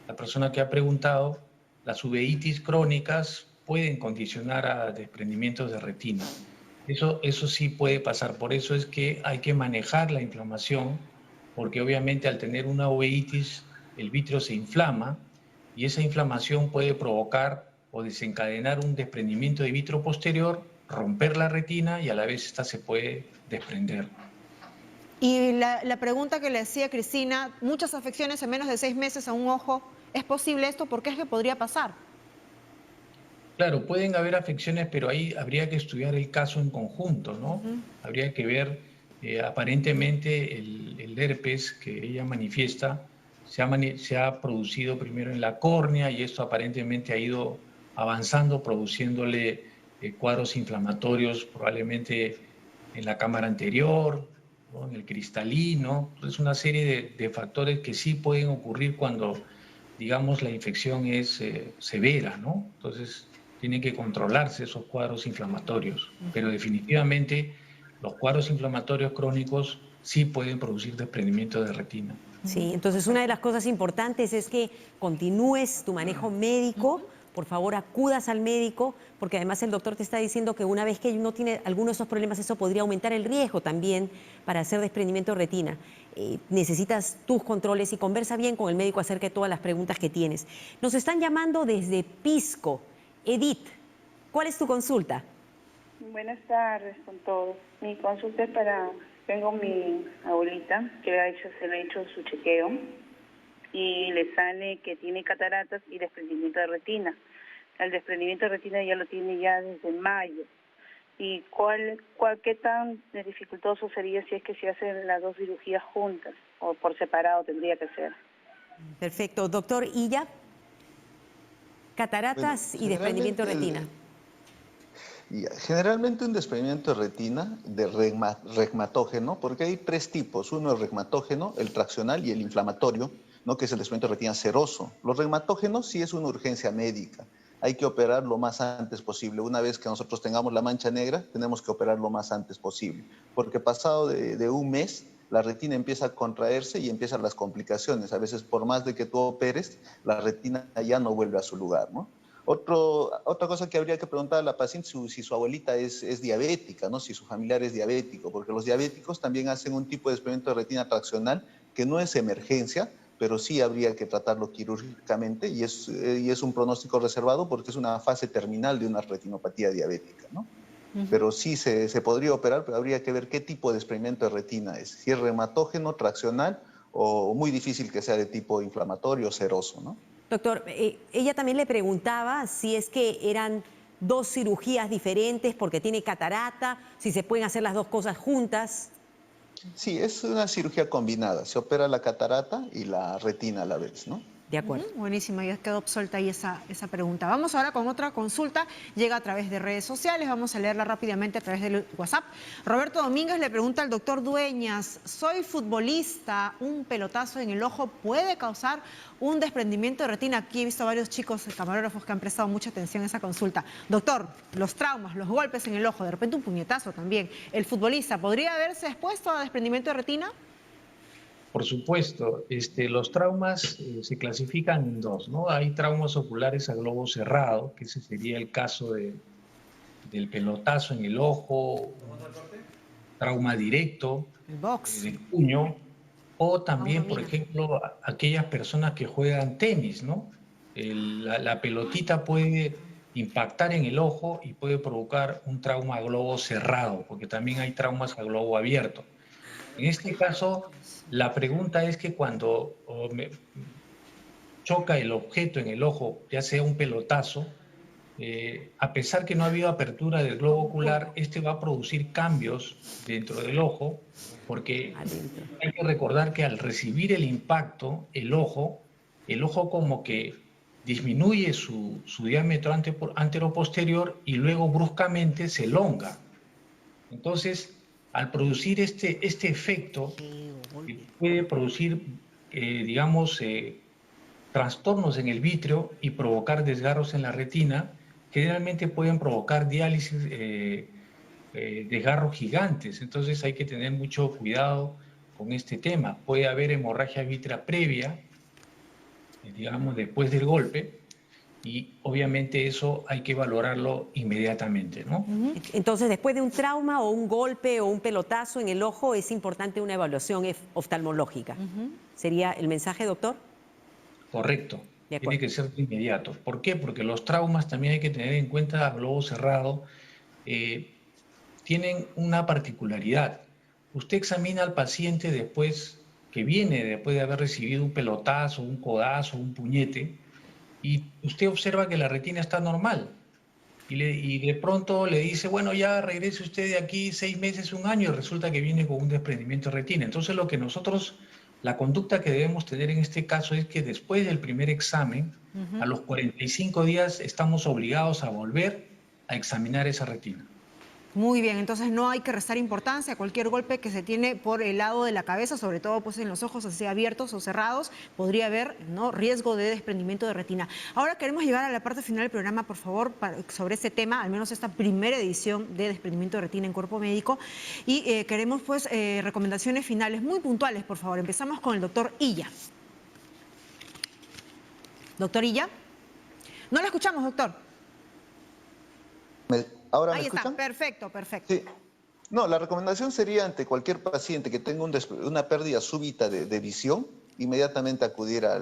G: la persona que ha preguntado, las uveitis crónicas pueden condicionar a desprendimientos de retina. Eso sí puede pasar, por eso es que hay que manejar la inflamación, porque obviamente al tener una uveitis el vítreo se inflama y esa inflamación puede provocar o desencadenar un desprendimiento de vítreo posterior, romper la retina y a la vez esta se puede desprender.
A: Y la pregunta que le hacía Cristina, muchas afecciones en menos de 6 meses a un ojo, ¿es posible esto? ¿Por qué es que podría pasar?
G: Claro, pueden haber afecciones, pero ahí habría que estudiar el caso en conjunto, ¿no? Habría que ver, aparentemente el herpes que ella manifiesta se ha producido primero en la córnea y esto aparentemente ha ido avanzando, produciéndole cuadros inflamatorios probablemente en la cámara anterior, ¿no? En el cristalino. Es una serie de factores que sí pueden ocurrir cuando, digamos, la infección es severa, ¿no? Entonces, tienen que controlarse esos cuadros inflamatorios, pero definitivamente los cuadros inflamatorios crónicos sí pueden producir desprendimiento de retina.
B: Sí, entonces una de las cosas importantes es que continúes tu manejo médico, por favor acudas al médico, porque además el doctor te está diciendo que una vez que uno tiene algunos de esos problemas, eso podría aumentar el riesgo también para hacer desprendimiento de retina. Necesitas tus controles y conversa bien con el médico acerca de todas las preguntas que tienes. Nos están llamando desde Pisco. Edith, ¿cuál es tu consulta?
K: Buenas tardes con todos. Mi consulta es para... Tengo mi abuelita que se le ha hecho su chequeo y le sale que tiene cataratas y desprendimiento de retina. El desprendimiento de retina ya lo tiene ya desde mayo. ¿Y qué tan dificultoso sería si es que se hacen las dos cirugías juntas o por separado tendría que ser?
B: Perfecto. Doctor Illa, cataratas y desprendimiento de retina.
I: Generalmente un desprendimiento de retina de reumatógeno, porque hay 3 tipos, uno es reumatógeno, el traccional y el inflamatorio, ¿no? Que es el desprendimiento de retina seroso. Los reumatógenos sí es una urgencia médica, hay que operar lo más antes posible. Una vez que nosotros tengamos la mancha negra, tenemos que operar lo más antes posible, porque pasado de un mes, la retina empieza a contraerse y empiezan las complicaciones. A veces por más de que tú operes, la retina ya no vuelve a su lugar, ¿no? Otra cosa que habría que preguntar a la paciente si su abuelita es diabética, ¿no? Si su familiar es diabético, porque los diabéticos también hacen un tipo de desprendimiento de retina traccional que no es emergencia, pero sí habría que tratarlo quirúrgicamente y es un pronóstico reservado porque es una fase terminal de una retinopatía diabética, ¿no? Pero sí se podría operar, pero habría que ver qué tipo de desprendimiento de retina es, si es reumatógeno, traccional o muy difícil que sea de tipo inflamatorio o seroso, ¿no?
B: Doctor, ella también le preguntaba si es que eran 2 cirugías diferentes porque tiene catarata, si se pueden hacer las 2 cosas juntas.
I: Sí, es una cirugía combinada, se opera la catarata y la retina a la vez, ¿no?
B: De acuerdo.
A: Buenísimo, ya quedó absuelta ahí esa pregunta. Vamos ahora con otra consulta, llega a través de redes sociales, vamos a leerla rápidamente a través del WhatsApp. Roberto Domínguez le pregunta al doctor Dueñas, soy futbolista, ¿un pelotazo en el ojo puede causar un desprendimiento de retina? Aquí he visto a varios chicos camarógrafos que han prestado mucha atención a esa consulta. Doctor, los traumas, los golpes en el ojo, de repente un puñetazo también, ¿el futbolista podría haberse expuesto a desprendimiento de retina?
G: Por supuesto, los traumas se clasifican en dos, ¿no? Hay traumas oculares a globo cerrado, que ese sería el caso del pelotazo en el ojo, trauma directo, del puño, o también, por ejemplo, aquellas personas que juegan tenis, ¿no? La pelotita puede impactar en el ojo y puede provocar un trauma a globo cerrado, porque también hay traumas a globo abierto. En este caso, la pregunta es que cuando choca el objeto en el ojo, ya sea un pelotazo, a pesar que no ha habido apertura del globo ocular, va a producir cambios dentro del ojo, porque hay que recordar que al recibir el impacto, el ojo como que disminuye su diámetro anteroposterior y luego bruscamente se elonga. Entonces, al producir este efecto, puede producir, digamos, trastornos en el vítreo y provocar desgarros en la retina. Generalmente pueden provocar diálisis, desgarros gigantes. Entonces hay que tener mucho cuidado con este tema. Puede haber hemorragia vítrea previa, digamos, después del golpe. Y obviamente eso hay que valorarlo inmediatamente, ¿no?
B: Entonces, después de un trauma o un golpe o un pelotazo en el ojo, es importante una evaluación oftalmológica. ¿Sería el mensaje, doctor?
G: Correcto. Tiene que ser de inmediato. ¿Por qué? Porque los traumas también hay que tener en cuenta a globo cerrado. Tienen una particularidad. Usted examina al paciente después de haber recibido un pelotazo, un codazo, un puñete, y usted observa que la retina está normal. Y de pronto le dice, bueno, ya regrese usted de aquí 6 meses, 1 año, y resulta que viene con un desprendimiento de retina. Entonces la conducta que debemos tener en este caso es que después del primer examen, a los 45 días estamos obligados a volver a examinar esa retina.
A: Muy bien, entonces no hay que restar importancia a cualquier golpe que se tiene por el lado de la cabeza, sobre todo pues en los ojos, así abiertos o cerrados, podría haber, ¿no?, riesgo de desprendimiento de retina. Ahora queremos llegar a la parte final del programa, por favor, sobre este tema, al menos esta primera edición de desprendimiento de retina en Cuerpo Médico, y queremos pues recomendaciones finales muy puntuales, por favor. Empezamos con el doctor Illa. Doctor Illa. No lo escuchamos, doctor.
I: ¿Ahora
A: Ahí
I: me escuchan?
A: está, perfecto, perfecto.
I: Sí. No, la recomendación sería ante cualquier paciente que tenga una pérdida súbita de visión, inmediatamente acudir a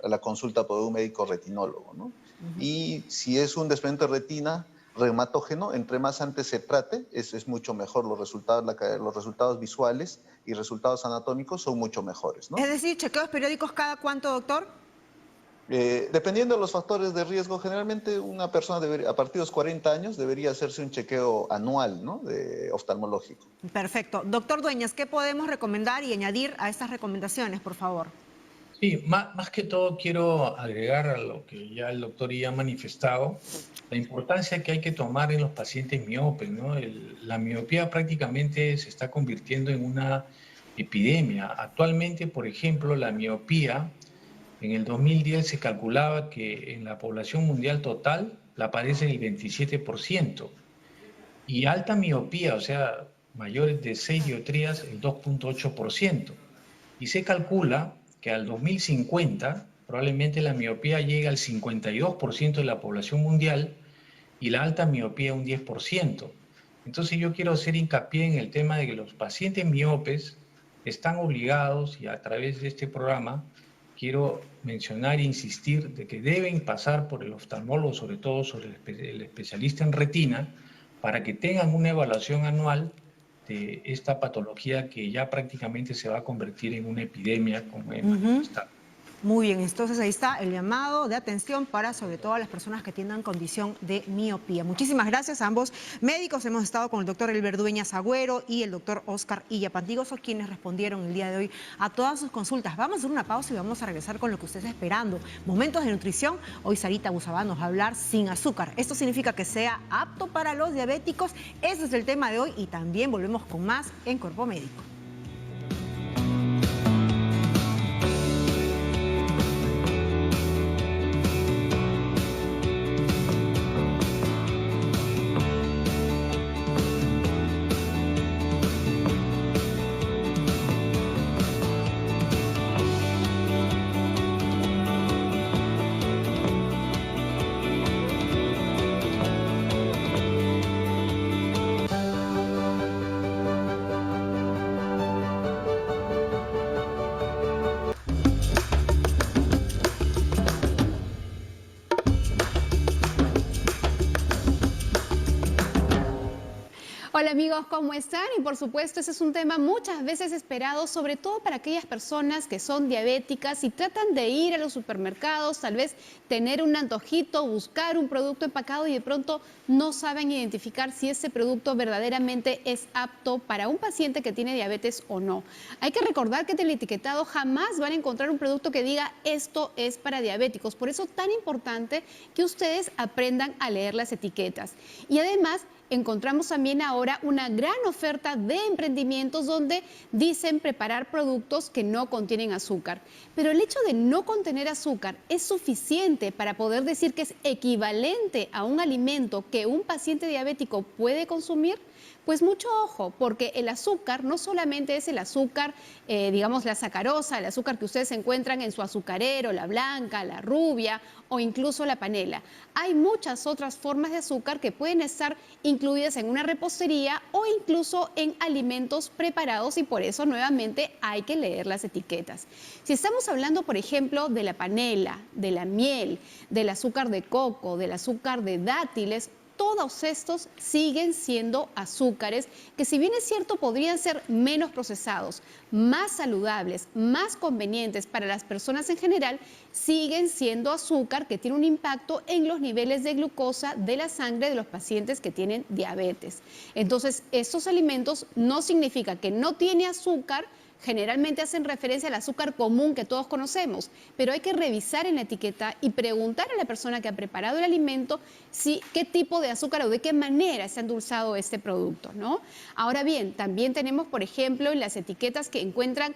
I: la consulta por un médico retinólogo, ¿no? Y si es un desprendimiento de retina reumatógeno, entre más antes se trate, es mucho mejor. Los resultados visuales y resultados anatómicos son mucho mejores, ¿no?
A: Es decir, chequeos periódicos cada cuánto, doctor.
I: Dependiendo de los factores de riesgo, generalmente una persona a partir de los 40 años debería hacerse un chequeo anual, ¿no?, oftalmológico.
A: Perfecto. Doctor Dueñas, ¿qué podemos recomendar y añadir a estas recomendaciones, por favor?
G: Sí, más que todo quiero agregar a lo que ya el doctor ya ha manifestado, la importancia que hay que tomar en los pacientes miopes, ¿no? La miopía prácticamente se está convirtiendo en una epidemia. Actualmente, por ejemplo, la miopía, en el 2010 se calculaba que en la población mundial total la padece el 27%. Y alta miopía, o sea, mayores de 6 dioptrías, el 2.8%. Y se calcula que al 2050 probablemente la miopía llegue al 52% de la población mundial y la alta miopía un 10%. Entonces yo quiero hacer hincapié en el tema de que los pacientes miopes están obligados, y a través de este programa quiero mencionar e insistir de que deben pasar por el oftalmólogo, sobre todo sobre el especialista en retina, para que tengan una evaluación anual de esta patología que ya prácticamente se va a convertir en una epidemia, como hemos manifestado.
A: Muy bien, entonces ahí está el llamado de atención para sobre todo las personas que tengan condición de miopía. Muchísimas gracias a ambos médicos. Hemos estado con el doctor Elber Dueñas Agüero y el doctor Oscar Illapantigoso, quienes respondieron el día de hoy a todas sus consultas. Vamos a hacer una pausa y vamos a regresar con lo que usted está esperando. Momentos de nutrición. Hoy Sarita Busabá nos va a hablar sin azúcar. Esto significa que sea apto para los diabéticos. Ese es el tema de hoy y también volvemos con más en Cuerpo Médico.
L: Hola amigos, ¿cómo están? Y por supuesto, ese es un tema muchas veces esperado, sobre todo para aquellas personas que son diabéticas y tratan de ir a los supermercados, tal vez tener un antojito, buscar un producto empacado y de pronto no saben identificar si ese producto verdaderamente es apto para un paciente que tiene diabetes o no. Hay que recordar que en el etiquetado jamás van a encontrar un producto que diga esto es para diabéticos. Por eso es tan importante que ustedes aprendan a leer las etiquetas. Y además, encontramos también ahora una gran oferta de emprendimientos donde dicen preparar productos que no contienen azúcar. Pero el hecho de no contener azúcar es suficiente para poder decir que es equivalente a un alimento que un paciente diabético puede consumir. Pues mucho ojo, porque el azúcar no solamente es el azúcar, digamos la sacarosa, el azúcar que ustedes encuentran en su azucarero, la blanca, la rubia o incluso la panela. Hay muchas otras formas de azúcar que pueden estar incluidas en una repostería o incluso en alimentos preparados y por eso nuevamente hay que leer las etiquetas. Si estamos hablando, por ejemplo, de la panela, de la miel, del azúcar de coco, del azúcar de dátiles, todos estos siguen siendo azúcares que, si bien es cierto, podrían ser menos procesados, más saludables, más convenientes para las personas en general, siguen siendo azúcar que tiene un impacto en los niveles de glucosa de la sangre de los pacientes que tienen diabetes. Entonces, estos alimentos no significa que no tiene azúcar. Generalmente hacen referencia al azúcar común que todos conocemos, pero hay que revisar en la etiqueta y preguntar a la persona que ha preparado el alimento qué tipo de azúcar o de qué manera está endulzado este producto, ¿no? Ahora bien, también tenemos, por ejemplo, en las etiquetas que encuentran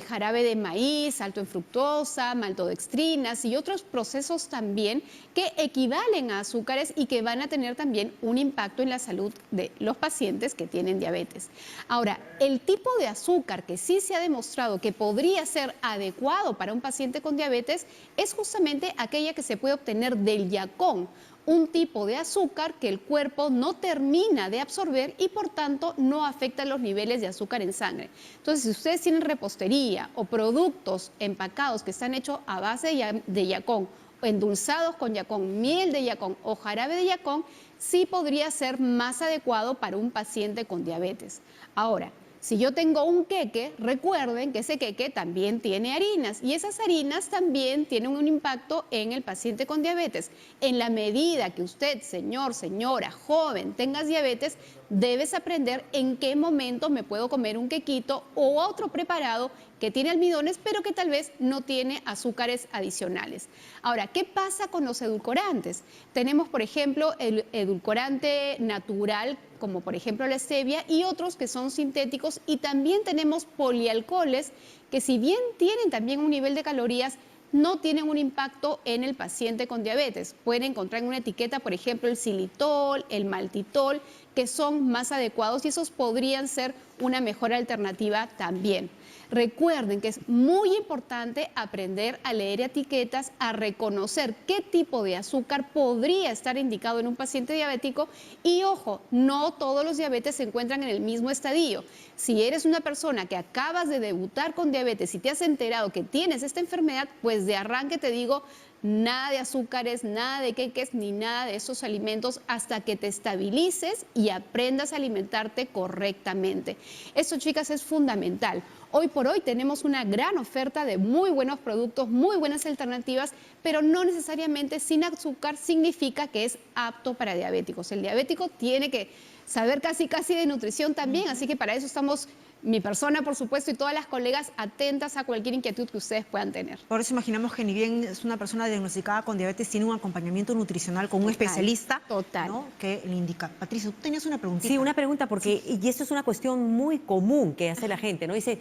L: jarabe de maíz, alto en fructosa, maltodextrinas y otros procesos también que equivalen a azúcares y que van a tener también un impacto en la salud de los pacientes que tienen diabetes. Ahora, el tipo de azúcar que sí se ha demostrado que podría ser adecuado para un paciente con diabetes es justamente aquella que se puede obtener del yacón, un tipo de azúcar que el cuerpo no termina de absorber y por tanto no afecta los niveles de azúcar en sangre. Entonces, si ustedes tienen repostería o productos empacados que están hechos a base de yacón, o endulzados con yacón, miel de yacón o jarabe de yacón, sí podría ser más adecuado para un paciente con diabetes. Ahora, si yo tengo un queque, recuerden que ese queque también tiene harinas y esas harinas también tienen un impacto en el paciente con diabetes. En la medida que usted, señor, señora, joven, tengas diabetes, debes aprender en qué momento me puedo comer un quequito o otro preparado que tiene almidones, pero que tal vez no tiene azúcares adicionales. Ahora, ¿qué pasa con los edulcorantes? Tenemos, por ejemplo, el edulcorante natural, como por ejemplo la stevia, y otros que son sintéticos, y también tenemos polialcoholes, que si bien tienen también un nivel de calorías, no tienen un impacto en el paciente con diabetes. Pueden encontrar en una etiqueta, por ejemplo, el xilitol, el maltitol, que son más adecuados y esos podrían ser una mejor alternativa también. Recuerden que es muy importante aprender a leer etiquetas, a reconocer qué tipo de azúcar podría estar indicado en un paciente diabético y, ojo, no todos los diabetes se encuentran en el mismo estadio. Si eres una persona que acabas de debutar con diabetes y te has enterado que tienes esta enfermedad, pues de arranque te digo, nada de azúcares, nada de queques, ni nada de esos alimentos hasta que te estabilices y aprendas a alimentarte correctamente. Eso, chicas, es fundamental. Hoy por hoy tenemos una gran oferta de muy buenos productos, muy buenas alternativas, pero no necesariamente sin azúcar significa que es apto para diabéticos. El diabético tiene que saber casi de nutrición también, así que para eso estamos mi persona, por supuesto, y todas las colegas atentas a cualquier inquietud que ustedes puedan tener.
A: Por eso imaginamos que ni bien es una persona diagnosticada con diabetes, tiene un acompañamiento nutricional con un especialista, ¿no?, que le indica. Patricia, tú tenías una preguntita.
B: Sí, una pregunta, porque y esto es una cuestión muy común que hace la gente, ¿no? Dice,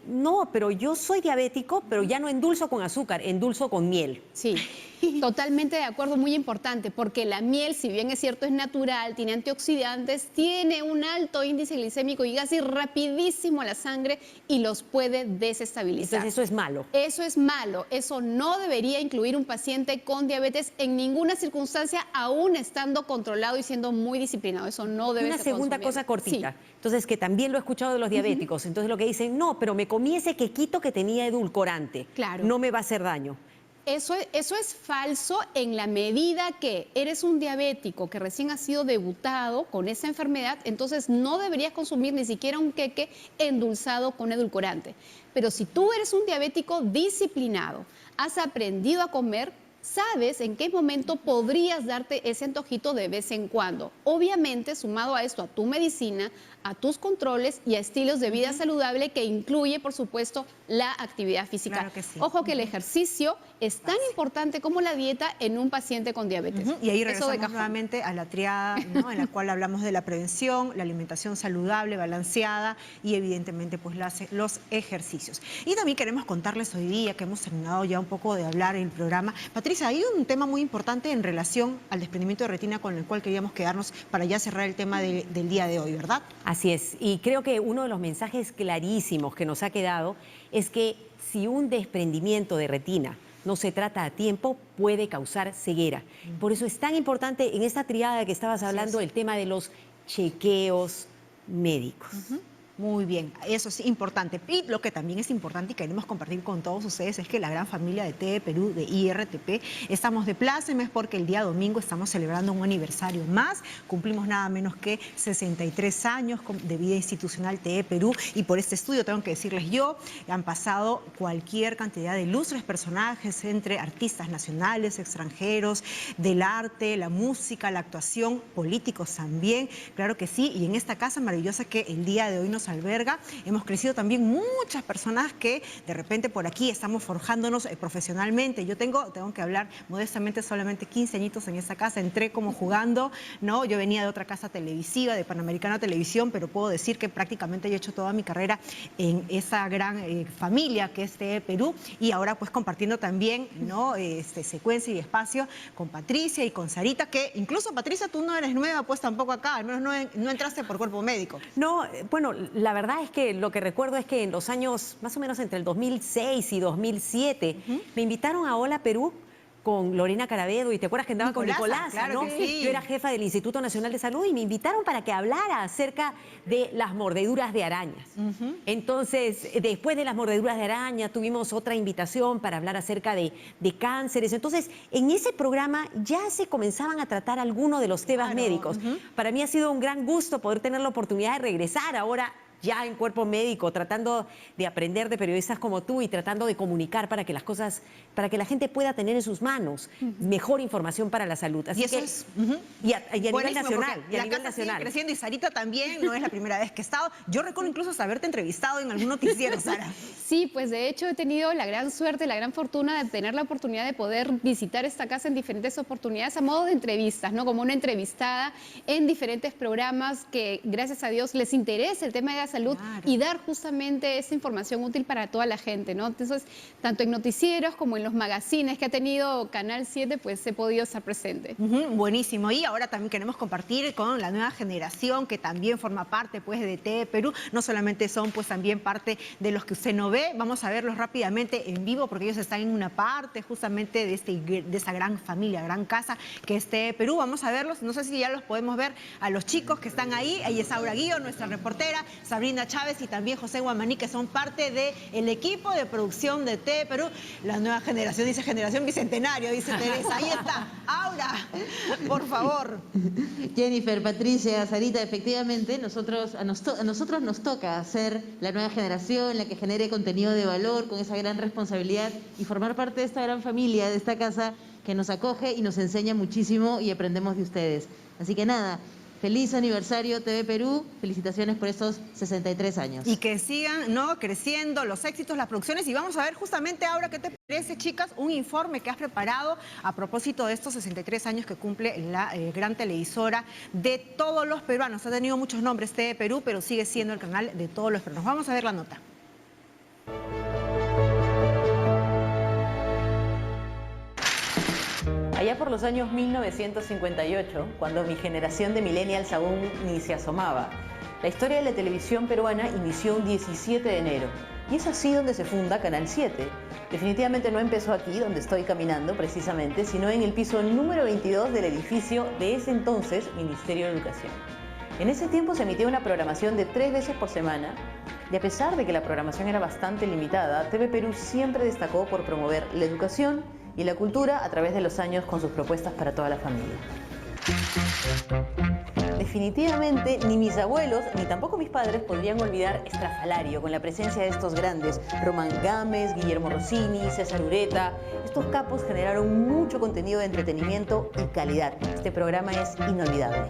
B: no, pero yo soy diabético, pero ya no endulzo con azúcar, endulzo con miel.
L: Sí, totalmente de acuerdo, muy importante, porque la miel, si bien es cierto, es natural, tiene antioxidantes, tiene un alto índice glicémico y llega así rapidísimo a la sangre y los puede desestabilizar.
B: Entonces eso es malo.
L: Eso es malo, eso no debería incluir un paciente con diabetes en ninguna circunstancia, aún estando controlado y siendo muy disciplinado, eso no debe ser
B: Una segunda
L: consumido.
B: cosa cortita,
L: Sí.
B: entonces que también lo he escuchado de los diabéticos, entonces lo que dicen, no, pero me comí ese quequito que tenía edulcorante,
L: Claro.
B: no me va a hacer daño.
L: Eso es falso en la medida que eres un diabético que recién ha sido debutado con esa enfermedad, entonces no deberías consumir ni siquiera un queque endulzado con edulcorante. Pero si tú eres un diabético disciplinado, has aprendido a comer, sabes en qué momento podrías darte ese antojito de vez en cuando. Obviamente, sumado a esto, a tu medicina, a tus controles y a estilos de vida saludable que incluye, por supuesto, la actividad física.
A: Claro que sí.
L: Ojo que el ejercicio es tan importante como la dieta en un paciente con diabetes.
A: Y ahí
L: Eso de
A: regresamos
L: cajón.
A: nuevamente a la triada, ¿no?, en la cual hablamos de la prevención, la alimentación saludable, balanceada y evidentemente pues los ejercicios. Y también queremos contarles hoy día, que hemos terminado ya un poco de hablar en el programa. Patricia, hay un tema muy importante en relación al desprendimiento de retina con el cual queríamos quedarnos para ya cerrar el tema del día de hoy, ¿verdad?
B: Así es, y creo que uno de los mensajes clarísimos que nos ha quedado es que si un desprendimiento de retina no se trata a tiempo, puede causar ceguera. Por eso es tan importante en esta triada que estabas hablando el tema de los chequeos médicos.
A: Muy bien, eso es importante. Y lo que también es importante y queremos compartir con todos ustedes es que la gran familia de TE Perú, de IRTP, estamos de plácemes porque el día domingo estamos celebrando un aniversario más. Cumplimos nada menos que 63 años de vida institucional TE Perú y por este estudio tengo que decirles yo, han pasado cualquier cantidad de ilustres personajes entre artistas nacionales, extranjeros, del arte, la música, la actuación, políticos también, claro que sí. Y en esta casa maravillosa que el día de hoy nos alberga, hemos crecido también muchas personas que de repente por aquí estamos forjándonos profesionalmente. Yo tengo que hablar modestamente, solamente 15 añitos en esta casa, entré como jugando, ¿no? Yo venía de otra casa televisiva, de Panamericana Televisión, pero puedo decir que prácticamente yo he hecho toda mi carrera en esa gran familia que es TE Perú y ahora pues compartiendo también, ¿no?, secuencia y espacio con Patricia y con Sarita, que incluso Patricia, tú no eres nueva pues tampoco acá, al menos no entraste por cuerpo médico.
B: No, bueno, la verdad es que lo que recuerdo es que en los años, más o menos entre el 2006 y 2007, me invitaron a Hola Perú con Lorena Carabedo, y te acuerdas que andaba con Nicolás,
A: claro,
B: ¿no?
A: que sí.
B: Yo era jefa del Instituto Nacional de Salud y me invitaron para que hablara acerca de las mordeduras de arañas. Entonces, después de las mordeduras de araña, tuvimos otra invitación para hablar acerca de cánceres. Entonces, en ese programa ya se comenzaban a tratar algunos de los temas médicos. Para mí ha sido un gran gusto poder tener la oportunidad de regresar ahora ya en cuerpo médico, tratando de aprender de periodistas como tú y tratando de comunicar para que las cosas, para que la gente pueda tener en sus manos mejor información para la salud. Así
A: y eso
B: que,
A: es
B: y a nivel nacional.
A: Y a nivel nacional. Sigue creciendo y Sarita también, no es la primera vez que he estado. Yo recuerdo incluso haberte entrevistado en algún noticiero, Sara.
L: Sí, pues de hecho he tenido la gran suerte, la gran fortuna de tener la oportunidad de poder visitar esta casa en diferentes oportunidades a modo de entrevistas, ¿no? Como una entrevistada en diferentes programas que, gracias a Dios, les interesa el tema de la salud y dar justamente esa información útil para toda la gente, ¿no? Entonces, tanto en noticieros como en los magazines que ha tenido Canal 7, pues he podido estar presente.
A: Buenísimo. Y ahora también queremos compartir con la nueva generación que también forma parte pues de TE Perú. No solamente son pues también parte de los que usted no ve. Vamos a verlos rápidamente en vivo porque ellos están en una parte justamente de esa gran familia, gran casa que es TE Perú. Vamos a verlos. No sé si ya los podemos ver a los chicos que están ahí. Ahí es Aura Guío, nuestra reportera. Sabrina Chávez y también José Guamaní, que son parte del equipo de producción de TV Perú. La nueva generación, dice generación bicentenario, dice Teresa. Ahí está. Aura, por favor.
E: Jennifer, Patricia, Sarita, efectivamente, a nosotros nos toca ser la nueva generación, la que genere contenido de valor, con esa gran responsabilidad y formar parte de esta gran familia, de esta casa que nos acoge y nos enseña muchísimo y aprendemos de ustedes. Así que nada, feliz aniversario TV Perú, felicitaciones por estos 63 años.
A: Y que sigan, ¿no?, creciendo los éxitos, las producciones. Y vamos a ver justamente ahora qué te parece, chicas, un informe que has preparado a propósito de estos 63 años que cumple la gran televisora de todos los peruanos. Ha tenido muchos nombres TV Perú, pero sigue siendo el canal de todos los peruanos. Vamos a ver la nota.
E: Allá por los años 1958, cuando mi generación de millennials aún ni se asomaba, la historia de la televisión peruana inició un 17 de enero. Y es así donde se funda Canal 7. Definitivamente no empezó aquí, donde estoy caminando precisamente, sino en el piso número 22 del edificio de ese entonces Ministerio de Educación. En ese tiempo se emitía una programación de 3 veces por semana, y a pesar de que la programación era bastante limitada, TV Perú siempre destacó por promover la educación y la cultura a través de los años con sus propuestas para toda la familia. Definitivamente ni mis abuelos ni tampoco mis padres podrían olvidar Estrafalario con la presencia de estos grandes, Román Gámez, Guillermo Rossini, César Ureta. Estos capos generaron mucho contenido de entretenimiento y calidad. Este programa es inolvidable.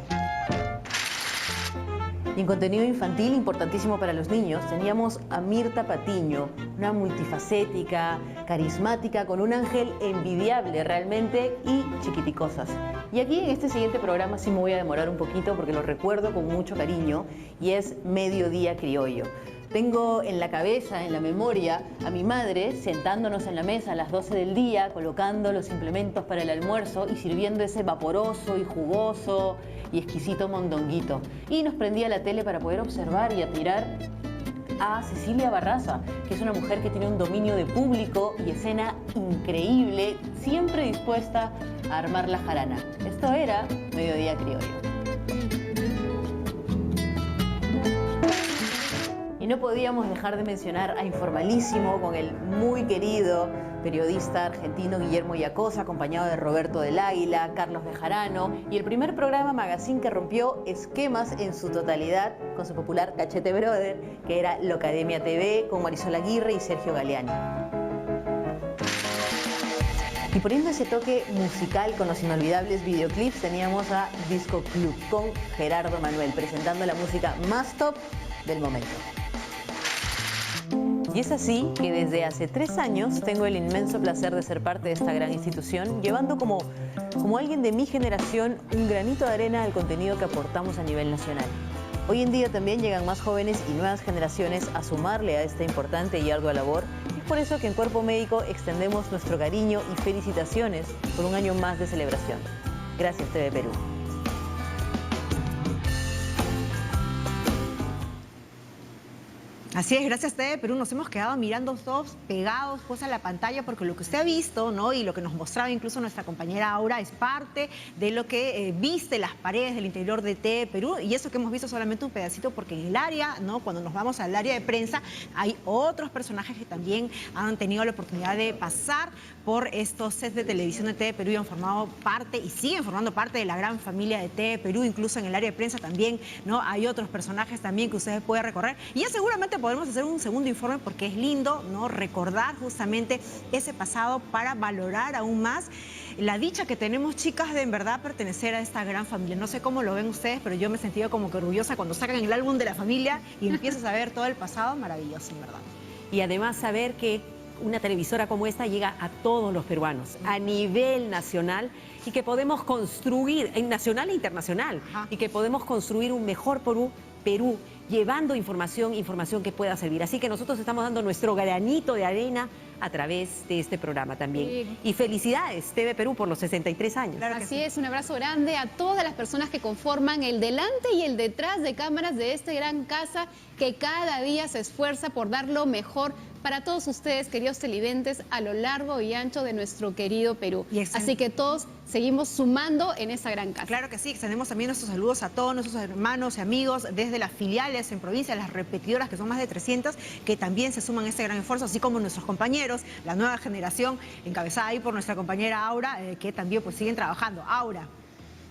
E: Y en contenido infantil, importantísimo para los niños, teníamos a Mirta Patiño, una multifacética, carismática, con un ángel envidiable realmente y chiquiticosas. Y aquí en este siguiente programa sí me voy a demorar un poquito porque lo recuerdo con mucho cariño y es Mediodía Criollo. Tengo en la cabeza, en la memoria, a mi madre sentándonos en la mesa a las 12 del día, colocando los implementos para el almuerzo y sirviendo ese vaporoso y jugoso y exquisito mondonguito. Y nos prendía la tele para poder observar y admirar a Cecilia Barraza, que es una mujer que tiene un dominio de público y escena increíble, siempre dispuesta a armar la jarana. Esto era Mediodía Criollo. Y no podíamos dejar de mencionar a Informalísimo con el muy querido periodista argentino Guillermo Yacosa, acompañado de Roberto del Águila, Carlos Bejarano, y el primer programa magazine que rompió esquemas en su totalidad con su popular Cachete Brother, que era Locademia TV, con Marisol Aguirre y Sergio Galeani. Y poniendo ese toque musical con los inolvidables videoclips, teníamos a Disco Club con Gerardo Manuel, presentando la música más top del momento. Y es así que desde hace 3 años tengo el inmenso placer de ser parte de esta gran institución, llevando como alguien de mi generación un granito de arena al contenido que aportamos a nivel nacional. Hoy en día también llegan más jóvenes y nuevas generaciones a sumarle a esta importante y ardua labor. Es por eso que en Cuerpo Médico extendemos nuestro cariño y felicitaciones por un año más de celebración. Gracias, TV Perú.
A: Así es, gracias TV Perú. Nos hemos quedado mirando todos pegados pues a la pantalla porque lo que usted ha visto, ¿no?, y lo que nos mostraba incluso nuestra compañera Aura es parte de lo que viste las paredes del interior de TV Perú, y eso que hemos visto solamente un pedacito porque en el área, ¿no?, cuando nos vamos al área de prensa hay otros personajes que también han tenido la oportunidad de pasar por estos sets de televisión de TV Perú y han formado parte y siguen formando parte de la gran familia de TV Perú. Incluso en el área de prensa también, ¿no?, hay otros personajes también que ustedes pueden recorrer, y ya seguramente podremos hacer un segundo informe porque es lindo, ¿no?, recordar justamente ese pasado para valorar aún más la dicha que tenemos, chicas, de en verdad pertenecer a esta gran familia. No sé cómo lo ven ustedes, pero yo me he sentido como que orgullosa cuando sacan el álbum de la familia y empiezas a ver todo el pasado. Maravilloso, en verdad.
B: Y además saber que una televisora como esta llega a todos los peruanos, a nivel nacional, y que podemos construir, en nacional e internacional, y que podemos construir un mejor Perú, llevando información que pueda servir. Así que nosotros estamos dando nuestro granito de arena a través de este programa también. Sí. Y felicidades, TV Perú, por los 63 años.
L: Claro que sí. Es un abrazo grande a todas las personas que conforman el delante y el detrás de cámaras de esta gran casa que cada día se esfuerza por dar lo mejor para todos ustedes, queridos televidentes, a lo largo y ancho de nuestro querido Perú. Así que todos seguimos sumando en esa gran casa.
A: Claro que sí, extendemos también nuestros saludos a todos nuestros hermanos y amigos desde las filiales en provincia, las repetidoras, que son más de 300, que también se suman a este gran esfuerzo, así como nuestros compañeros, la nueva generación, encabezada ahí por nuestra compañera Aura, que también pues siguen trabajando. Aura.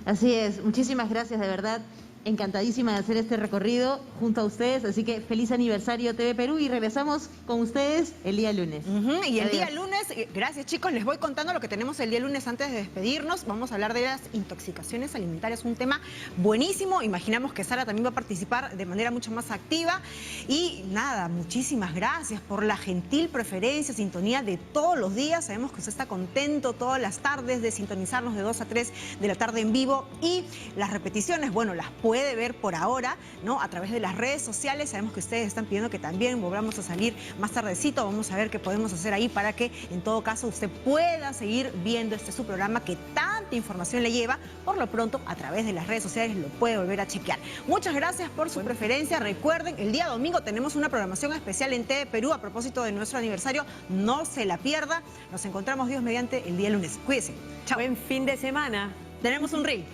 M: Así es, muchísimas gracias, de verdad. Encantadísima de hacer este recorrido junto a ustedes, así que feliz aniversario TV Perú y regresamos con ustedes el día lunes.
A: Y el día lunes, gracias chicos, les voy contando lo que tenemos el día lunes antes de despedirnos. Vamos a hablar de las intoxicaciones alimentarias, un tema buenísimo. Imaginamos que Sara también va a participar de manera mucho más activa. Y nada, muchísimas gracias por la gentil preferencia, sintonía de todos los días. Sabemos que usted está contento todas las tardes de sintonizarnos de 2 a 3 de la tarde en vivo. Y las repeticiones, bueno, las puede ver por ahora, ¿no? A través de las redes sociales. Sabemos que ustedes están pidiendo que también volvamos a salir más tardecito. Vamos a ver qué podemos hacer ahí para que en todo caso usted pueda seguir viendo su programa que tanta información le lleva. Por lo pronto, a través de las redes sociales lo puede volver a chequear. Muchas gracias por su preferencia. Recuerden, el día domingo tenemos una programación especial en TV Perú a propósito de nuestro aniversario. No se la pierda. Nos encontramos, Dios mediante, el día lunes. Cuídense. Chao.
B: Buen fin de semana.
A: Tenemos un reel.